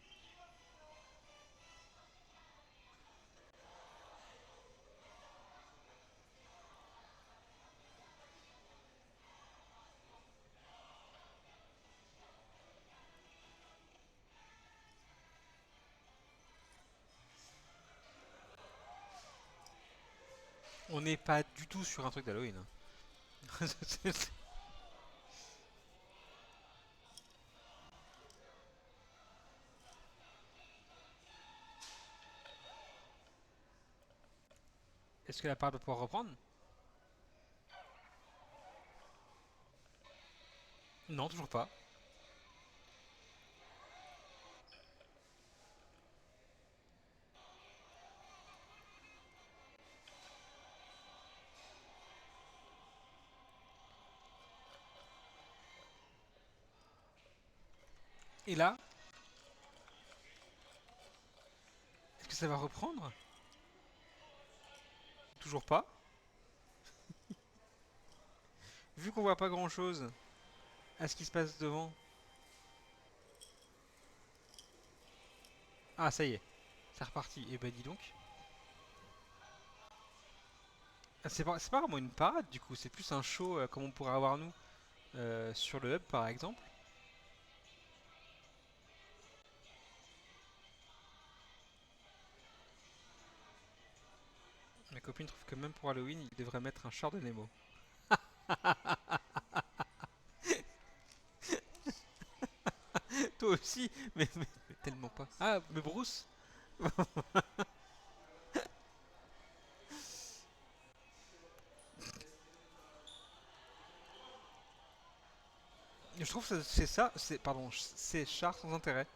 On n'est pas du tout sur un truc d'Halloween, hein. Est-ce que la part va pouvoir reprendre? Non, toujours pas. Et là, est-ce que ça va reprendre? Toujours pas. Vu qu'on voit pas grand chose à ce qui se passe devant. Ah, ça y est, c'est reparti. Et bah dis donc. Ah, c'est pas vraiment une parade du coup, c'est plus un show comme on pourrait avoir nous sur le hub par exemple. Ma copine trouve que même pour Halloween, il devrait mettre un char de Nemo. Toi aussi, mais tellement pas. Ah, mais Bruce. Je trouve que c'est ça, c'est pardon, c'est char sans intérêt.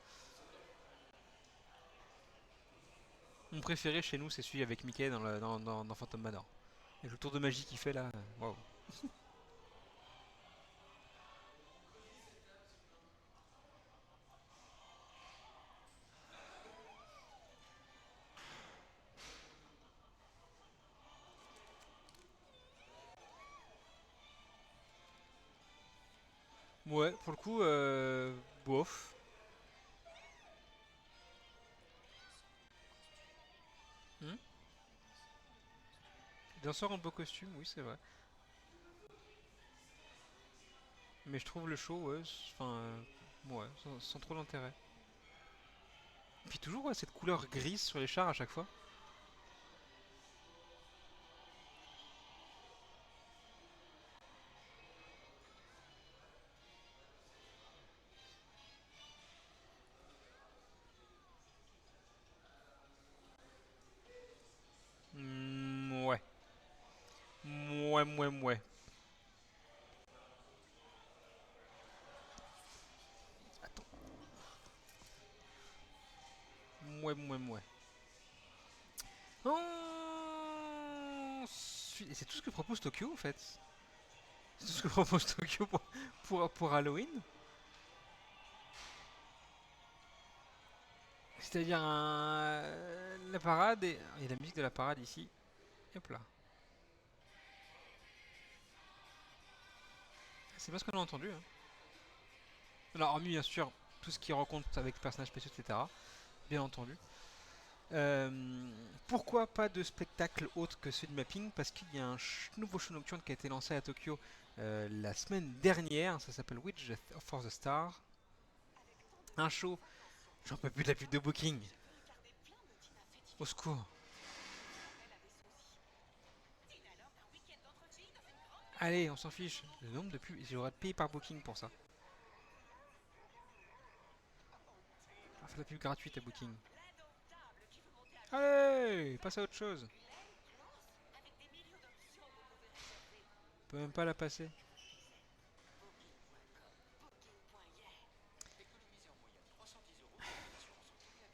Mon préféré chez nous, c'est celui avec Mickey dans Phantom Manor. Et le tour de magie qu'il fait là, waouh. Ouais, pour le coup, bof. Hmm. Danseur en beau costume, oui, c'est vrai. Mais je trouve le show, ouais, enfin, ouais, sans trop d'intérêt. Puis toujours, ouais, cette couleur grise sur les chars à chaque fois. Ouais. Ouais, ouais, ouais. même, ouais. Et c'est tout ce que propose Tokyo en fait. C'est tout ce que propose Tokyo pour Halloween. C'est-à-dire la parade et la musique de la parade ici. Hop là. C'est pas ce qu'on a entendu. Hein. Alors, hormis bien sûr tout ce qui rencontre avec personnages spéciaux, etc. Bien entendu. Pourquoi pas de spectacle autre que celui de mapping? Parce qu'il y a un nouveau show nocturne qui a été lancé à Tokyo la semaine dernière. Ça s'appelle Witch for the Star. Un show. J'en peux plus de la pub de Booking. Au secours. Allez, on s'en fiche. Le nombre de pubs. J'aurais payé par Booking pour ça. On va faire la pub gratuite à Booking. Allez, passe à autre chose. On peut même pas la passer.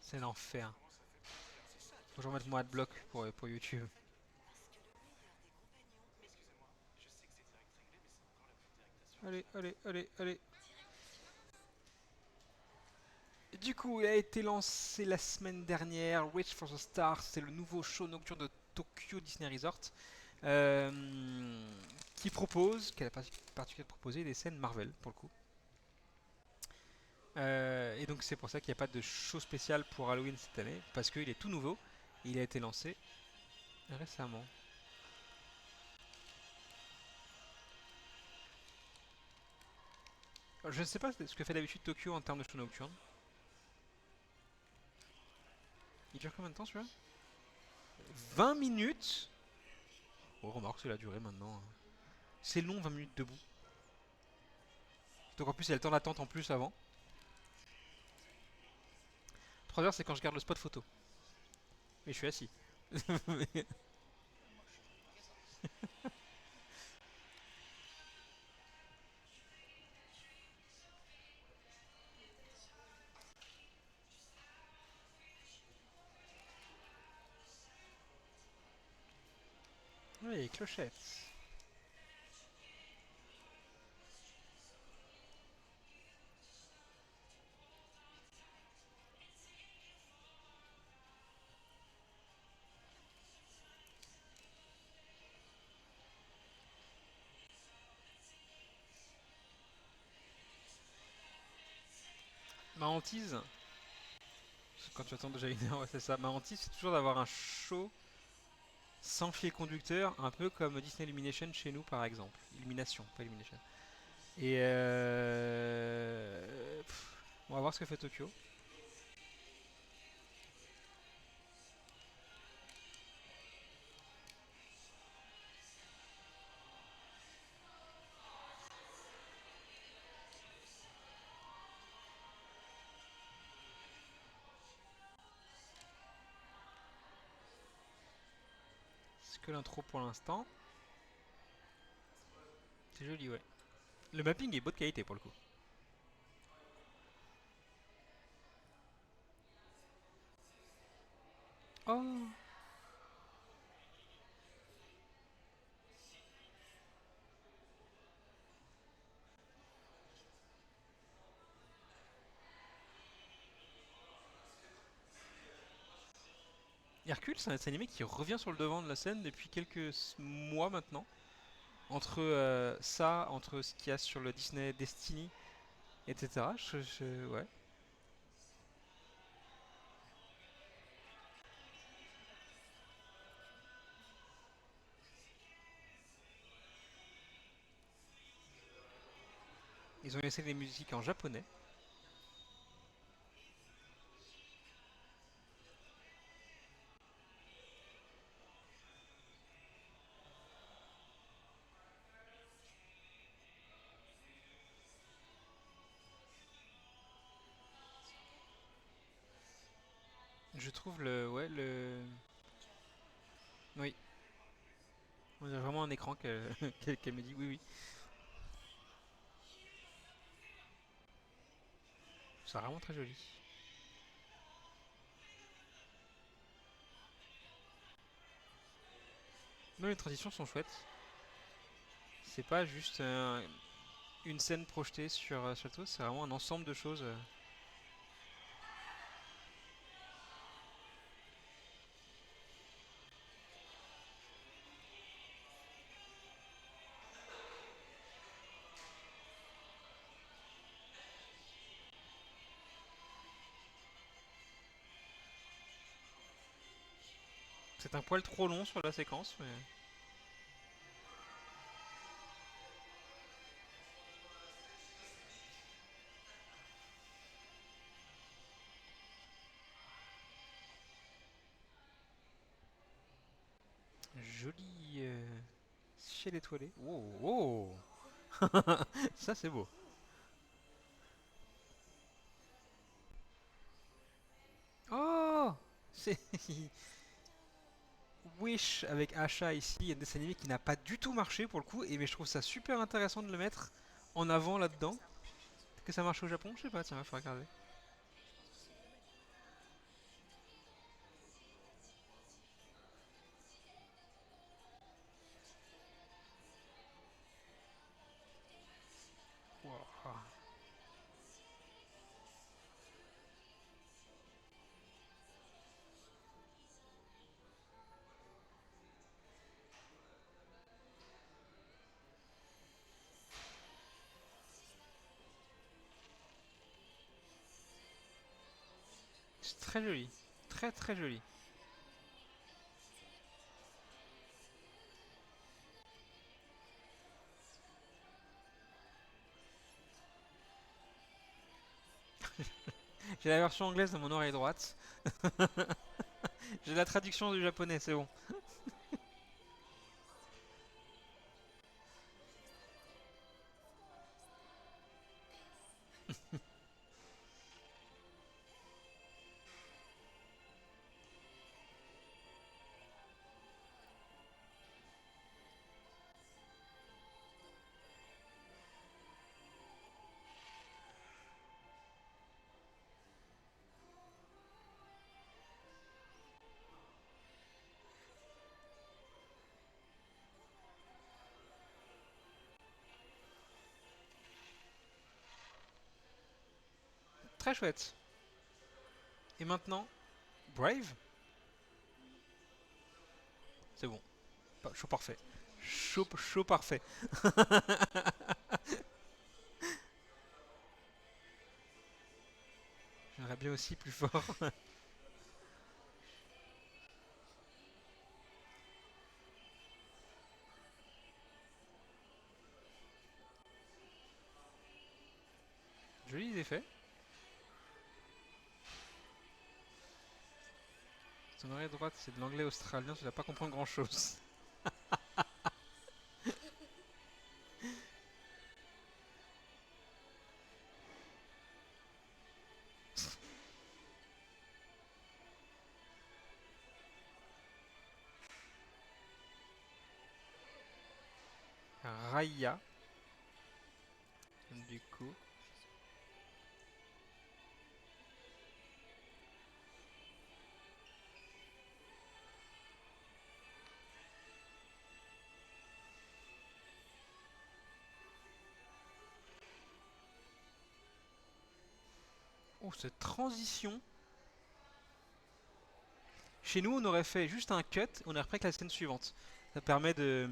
C'est l'enfer. Faut que je remette mon adblock pour YouTube. Allez, allez, allez, allez. Du coup, il a été lancé la semaine dernière. Witch for the Stars, c'est le nouveau show nocturne de Tokyo Disney Resort. Qui propose, qui a la particularité de proposer des scènes Marvel pour le coup. Et donc c'est pour ça qu'il n'y a pas de show spécial pour Halloween cette année, parce qu'il est tout nouveau. Il a été lancé récemment. Je ne sais pas ce que fait d'habitude Tokyo en termes de show nocturne. Il dure combien de temps celui-là? 20 minutes. Oh, remarque, c'est la durée maintenant. C'est long, 20 minutes debout. Donc en plus, il y a le temps d'attente en plus avant. 3 heures, c'est quand je garde le spot photo. Mais je suis assis. Oui, clochette. Ma hantise, quand tu attends déjà une heure, ouais, c'est ça. Ma hantise, c'est toujours d'avoir un show sans fil conducteur, un peu comme Disney Illumination chez nous par exemple. Illumination, pas Illumination. Et on va voir ce que fait Tokyo. C'est que l'intro pour l'instant. C'est joli, ouais. Le mapping est bonne qualité pour le coup. Oh, Hercule, c'est un dessin animé qui revient sur le devant de la scène depuis quelques mois maintenant. Entre ça, entre ce qu'il y a sur le Disney Destiny, etc. Ouais. Ils ont laissé des musiques en japonais. Je trouve le. Ouais, le. Oui. On dirait vraiment un écran qu'elle me dit oui, oui. C'est vraiment très joli. Non, les transitions sont chouettes. C'est pas juste une scène projetée sur le tout, c'est vraiment un ensemble de choses. C'est un poil trop long sur la séquence, mais joli ciel étoilé. Oh, oh. Ça c'est beau. Oh, c'est Wish avec Asha ici, un dessin animé qui n'a pas du tout marché pour le coup, et mais je trouve ça super intéressant de le mettre en avant là-dedans. Peut-être que ça marche au Japon, je sais pas, tiens, il faut regarder. Wow. C'est très joli, très très joli. J'ai la version anglaise de mon oreille droite. J'ai la traduction du japonais, c'est bon. Très chouette. Et maintenant, Brave. C'est bon. Chaud parfait. Chaud parfait. J'aimerais bien aussi plus fort. Jolis effets. Ton oreille droite, c'est de l'anglais australien, tu vas pas comprendre grand chose. Raya, du coup. Oh, cette transition. Chez nous, on aurait fait juste un cut, on aurait repris avec la scène suivante. Ça permet de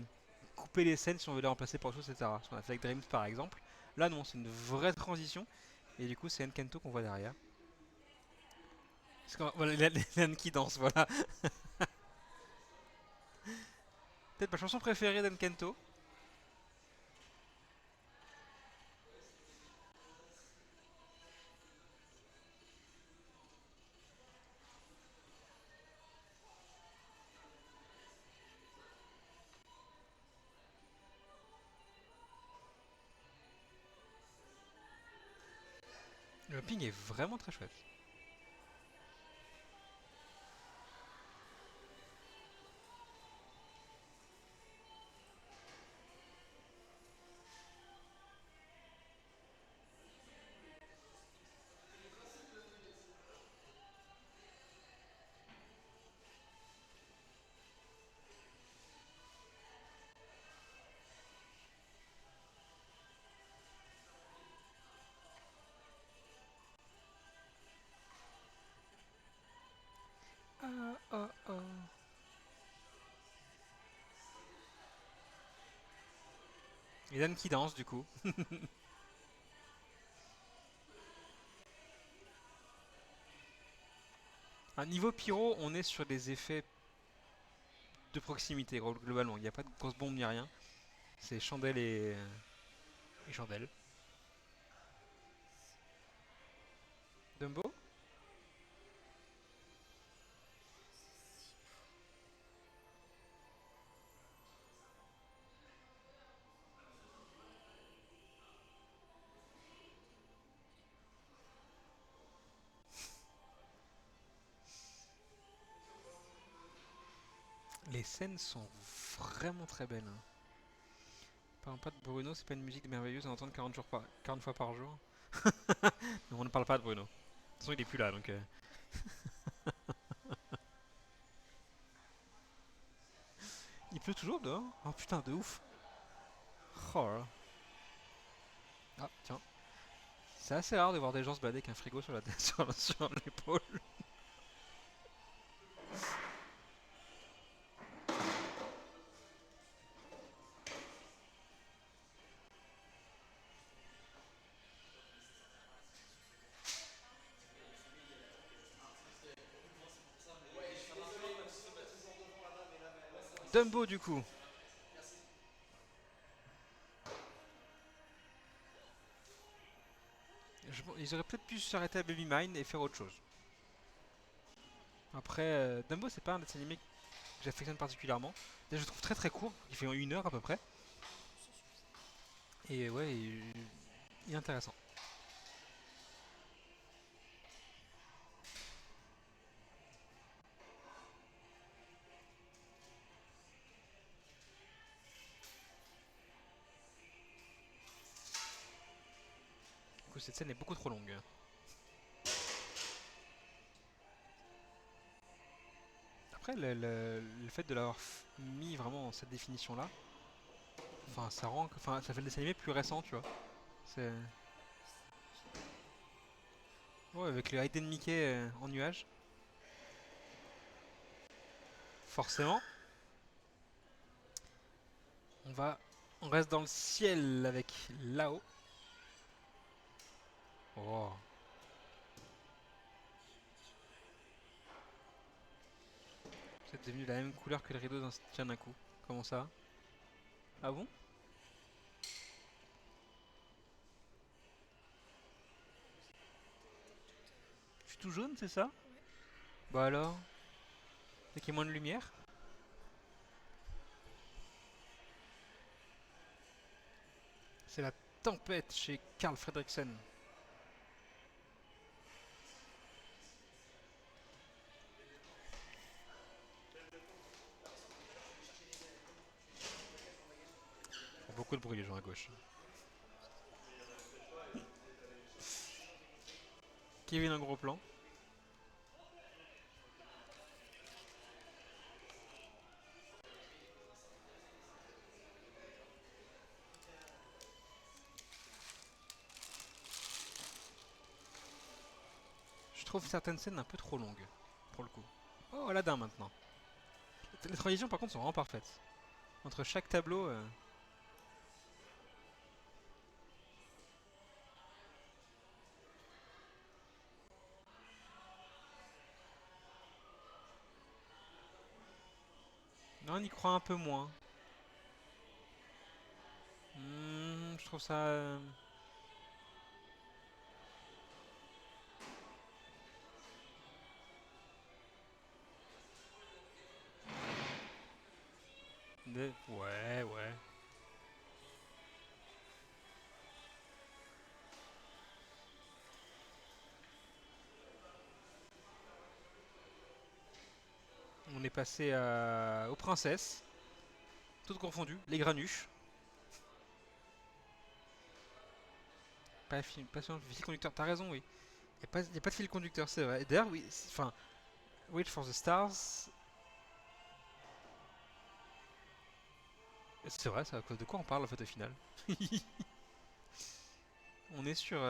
couper les scènes si on veut les remplacer par autre chose, etc. Ce qu'on a fait avec Dreams par exemple. Là, non, c'est une vraie transition. Et du coup, c'est Enkento qu'on voit derrière. Voilà, Len qui danse, voilà. Peut-être ma chanson préférée d'Enkento. Le ping est vraiment très chouette. Et Dan qui danse du coup. À niveau pyro, on est sur des effets de proximité globalement. Il n'y a pas de grosse bombe ni rien. C'est chandelle et chandelle. Dumbo. Les scènes sont vraiment très belles, hein. Parlons pas de Bruno, c'est pas une musique merveilleuse à entendre 40 fois par jour. Non, on ne parle pas de Bruno. De toute façon, il est plus là donc. Il pleut toujours dehors. Oh putain, de ouf. Oh là là. Ah, tiens. C'est assez rare de voir des gens se balader avec un frigo sur la tête, sur l'épaule. Dumbo du coup. Ils auraient peut-être pu s'arrêter à Baby Mine et faire autre chose. Après, Dumbo c'est pas un dessin animé que j'affectionne particulièrement. Déjà, je le trouve très très court, il fait 1 heure à peu près. Et ouais, il est intéressant. Du coup, cette scène est beaucoup trop longue. Après, le fait de l'avoir mis vraiment dans cette définition-là, enfin, ça fait le dessin animé plus récent, tu vois. C'est, ouais, avec le Hidden Mickey en nuage, forcément, on va, on reste dans le ciel avec là-haut. Oh, c'est devenu la même couleur que le rideau d'un tien d'un coup. Comment ça? Ah bon? Je suis tout jaune, c'est ça? Bah alors, c'est qu'il y a moins de lumière? C'est la tempête chez Carl Fredricksen. Ils font beaucoup de bruit les gens à gauche. Kevin en gros plan. Je trouve certaines scènes un peu trop longues, pour le coup. Oh, Aladdin maintenant. Les transitions par contre sont vraiment parfaites. Entre chaque tableau... Non, on y croit un peu moins. Je trouve ça... Ouais, ouais. On est passé aux princesses, toutes confondues, les granuches. Pas sur le fil conducteur, t'as raison, oui. Y a pas de fil conducteur, c'est vrai. D'ailleurs, oui, enfin, Wait for the Stars, c'est vrai, c'est à cause de quoi on parle en fait au final. On est sur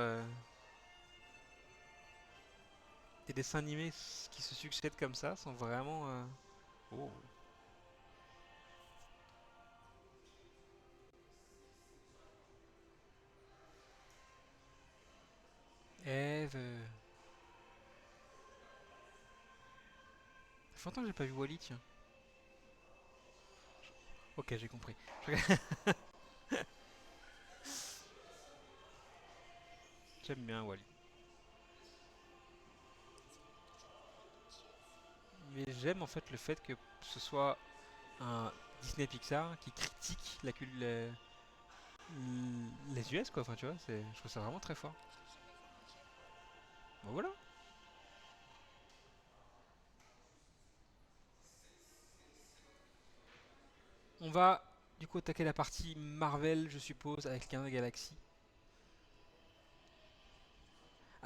des dessins animés qui se succèdent comme ça, sont vraiment... Oh. rêve. Ça fait longtemps que j'ai pas vu Wally, tiens. Ok, j'ai compris. J'aime bien Wally. Mais j'aime en fait le fait que ce soit un Disney Pixar qui critique les US quoi. Enfin tu vois, je trouve ça vraiment très fort. Bon voilà. On va du coup attaquer la partie Marvel, je suppose, avec Guardians of the Galaxy.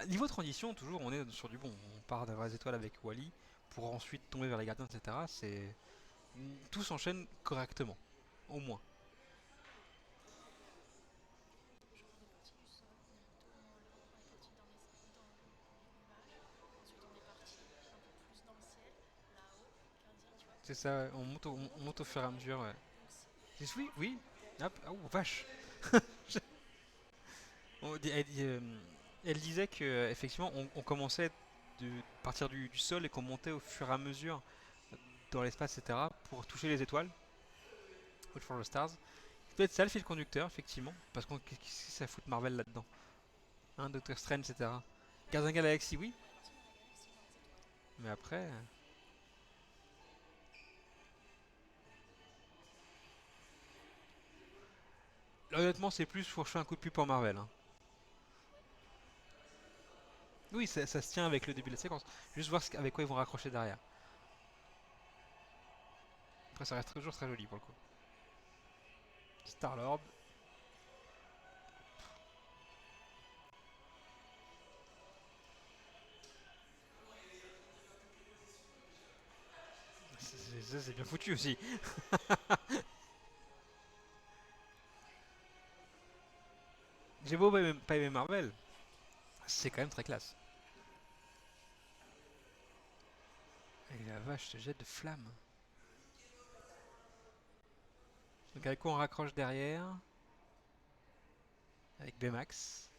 Niveau transition, toujours, on est sur du bon. On part d'avoir les étoiles avec Wally pour ensuite tomber vers les gardiens, etc. Tout s'enchaîne correctement, au moins. C'est ça, ouais, on monte au fur et à mesure. Ouais. Oui, oui. Hop, oh vache. Elle disait que effectivement, on commençait de partir du sol et qu'on montait au fur et à mesure dans l'espace, etc. pour toucher les étoiles. Watch for the Stars. C'est peut-être ça le fil conducteur, effectivement. Parce qu'on qu'est-ce que ça fout de Marvel là-dedans? Hein, Doctor Strange, etc. Guardians of the Galaxy, oui. Mais après. Honnêtement, c'est plus pour jouer un coup de pub pour Marvel. Hein. Oui, ça se tient avec le début de la séquence. Juste voir avec quoi ils vont raccrocher derrière. Après, ça reste toujours très joli pour le coup. Star-Lord. C'est bien foutu aussi. J'ai beau pas aimer Marvel, c'est quand même très classe. Et la vache, ce jet de flamme. Donc avec quoi on raccroche derrière? Avec Baymax.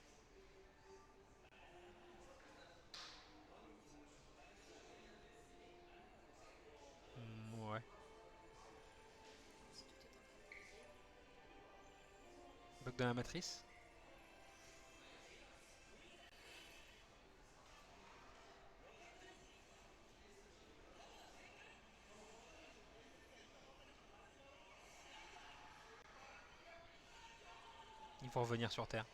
Ouais. Bug dans la matrice. Ils vont revenir sur Terre.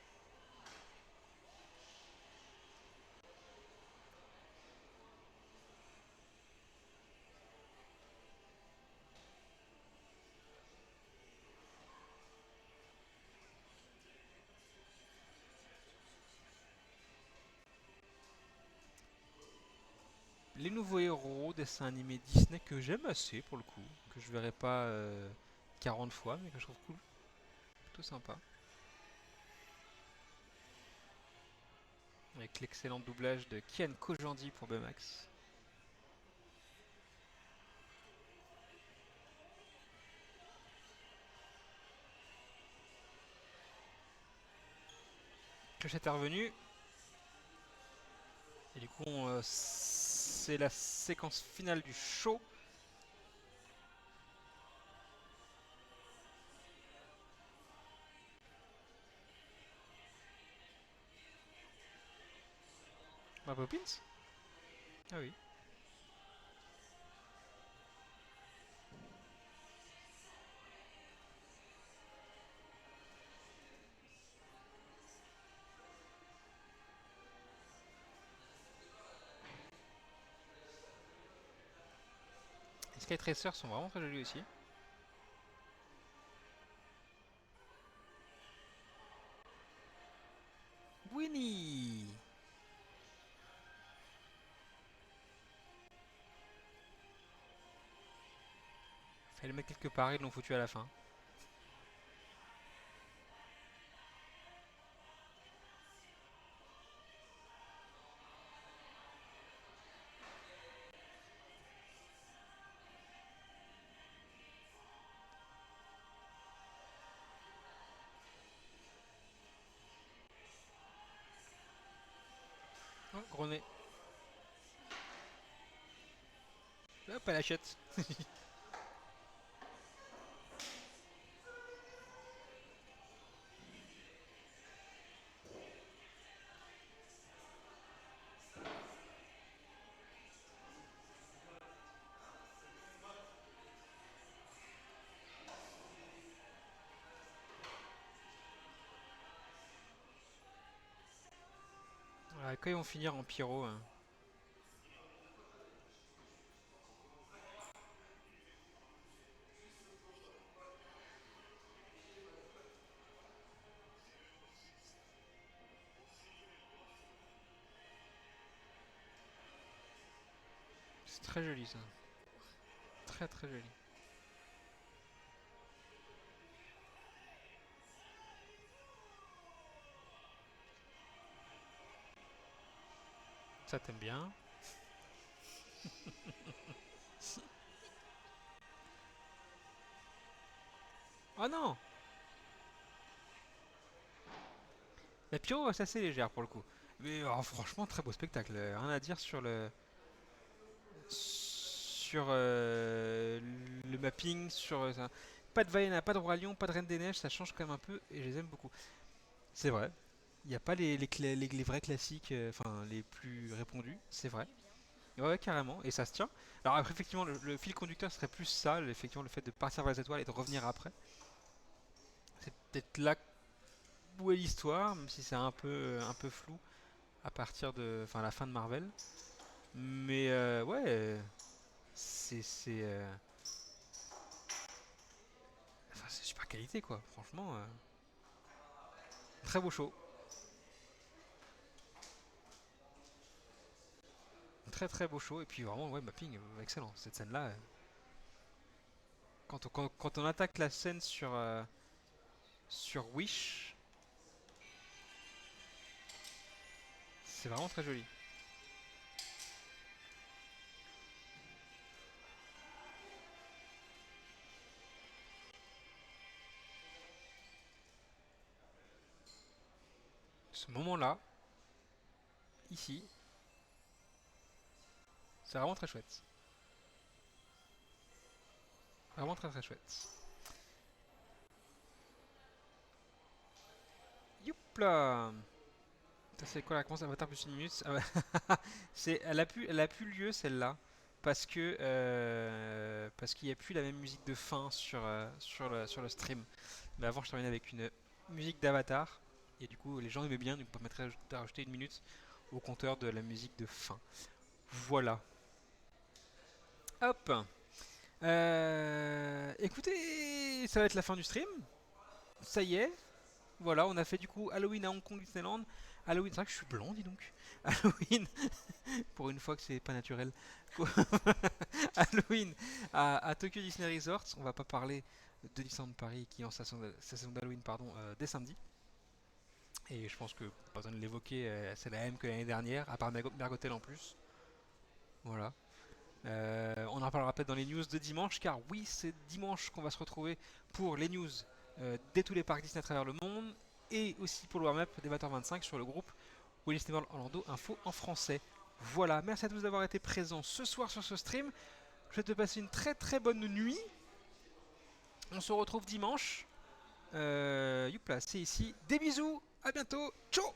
Les nouveaux héros, dessins animés Disney que j'aime assez pour le coup, que je verrai pas 40 fois, mais que je trouve cool, plutôt sympa. Avec l'excellent doublage de Kian Kojandi pour Baymax. Clochette est revenu. Et du coup, c'est la séquence finale du show. Ma Poppins. Ah oui. Les Sky Tracers sont vraiment très jolis aussi. Winnie. Fallait le mettre quelque part, ils l'ont foutu à la fin. Gros nez. Hop, elle achète. Ouais, quand ils vont finir en pyro, hein, c'est très joli ça. Très très joli. Ça t'aime bien. Oh non. La pyro, c'est assez légère pour le coup. Mais oh, franchement, très beau spectacle. Rien à dire sur le mapping, sur ça. Pas de Vaiana, pas de Roi Lion, pas de Reine des Neiges, ça change quand même un peu et je les aime beaucoup. C'est vrai. Il n'y a pas les vrais classiques, enfin les plus répandus, c'est vrai. Ouais, ouais, carrément, et ça se tient. Alors après, effectivement, le fil conducteur serait plus ça, effectivement, le fait de partir vers les étoiles et de revenir après. C'est peut-être là où est l'histoire, même si c'est un peu flou à partir de, enfin, la fin de Marvel. Mais ouais, c'est, enfin, c'est super qualité quoi. Franchement, très beau show, très très beau show. Et puis vraiment, ouais, mapping excellent. Cette scène-là, quand on attaque la scène sur Wish, c'est vraiment très joli. Ce moment-là, ici, c'est vraiment très chouette. Vraiment très très chouette. Youpla. Ça c'est quoi la réponse Avatar plus une minute? Ah ouais. Elle a plus lieu celle-là parce qu'il n'y a plus la même musique de fin sur le stream. Mais avant je terminais avec une musique d'Avatar et du coup les gens aimaient bien, donc on permettrait d'ajouter une minute au compteur de la musique de fin. Voilà. Hop. Écoutez, ça va être la fin du stream. Ça y est, voilà, on a fait du coup Halloween à Hong Kong Disneyland. Halloween, c'est vrai que je suis blanc, dis donc. Halloween, pour une fois que c'est pas naturel. Halloween à Tokyo Disney Resort. On va pas parler de Disneyland Paris qui est en station d'Halloween pardon, dès samedi. Et je pense que pas besoin de l'évoquer, c'est la même que l'année dernière, à part Mergotel en plus. Voilà. On en parlera peut-être dans les news de dimanche, car oui, c'est dimanche qu'on va se retrouver pour les news de tous les parcs Disney à travers le monde, et aussi pour le warm-up des 20h25 sur le groupe Walt Disney World Orlando Info en français. Voilà, merci à tous d'avoir été présents ce soir sur ce stream. Je vais te passer une très très bonne nuit. On se retrouve dimanche. Youpla, c'est ici. Des bisous, à bientôt. Ciao.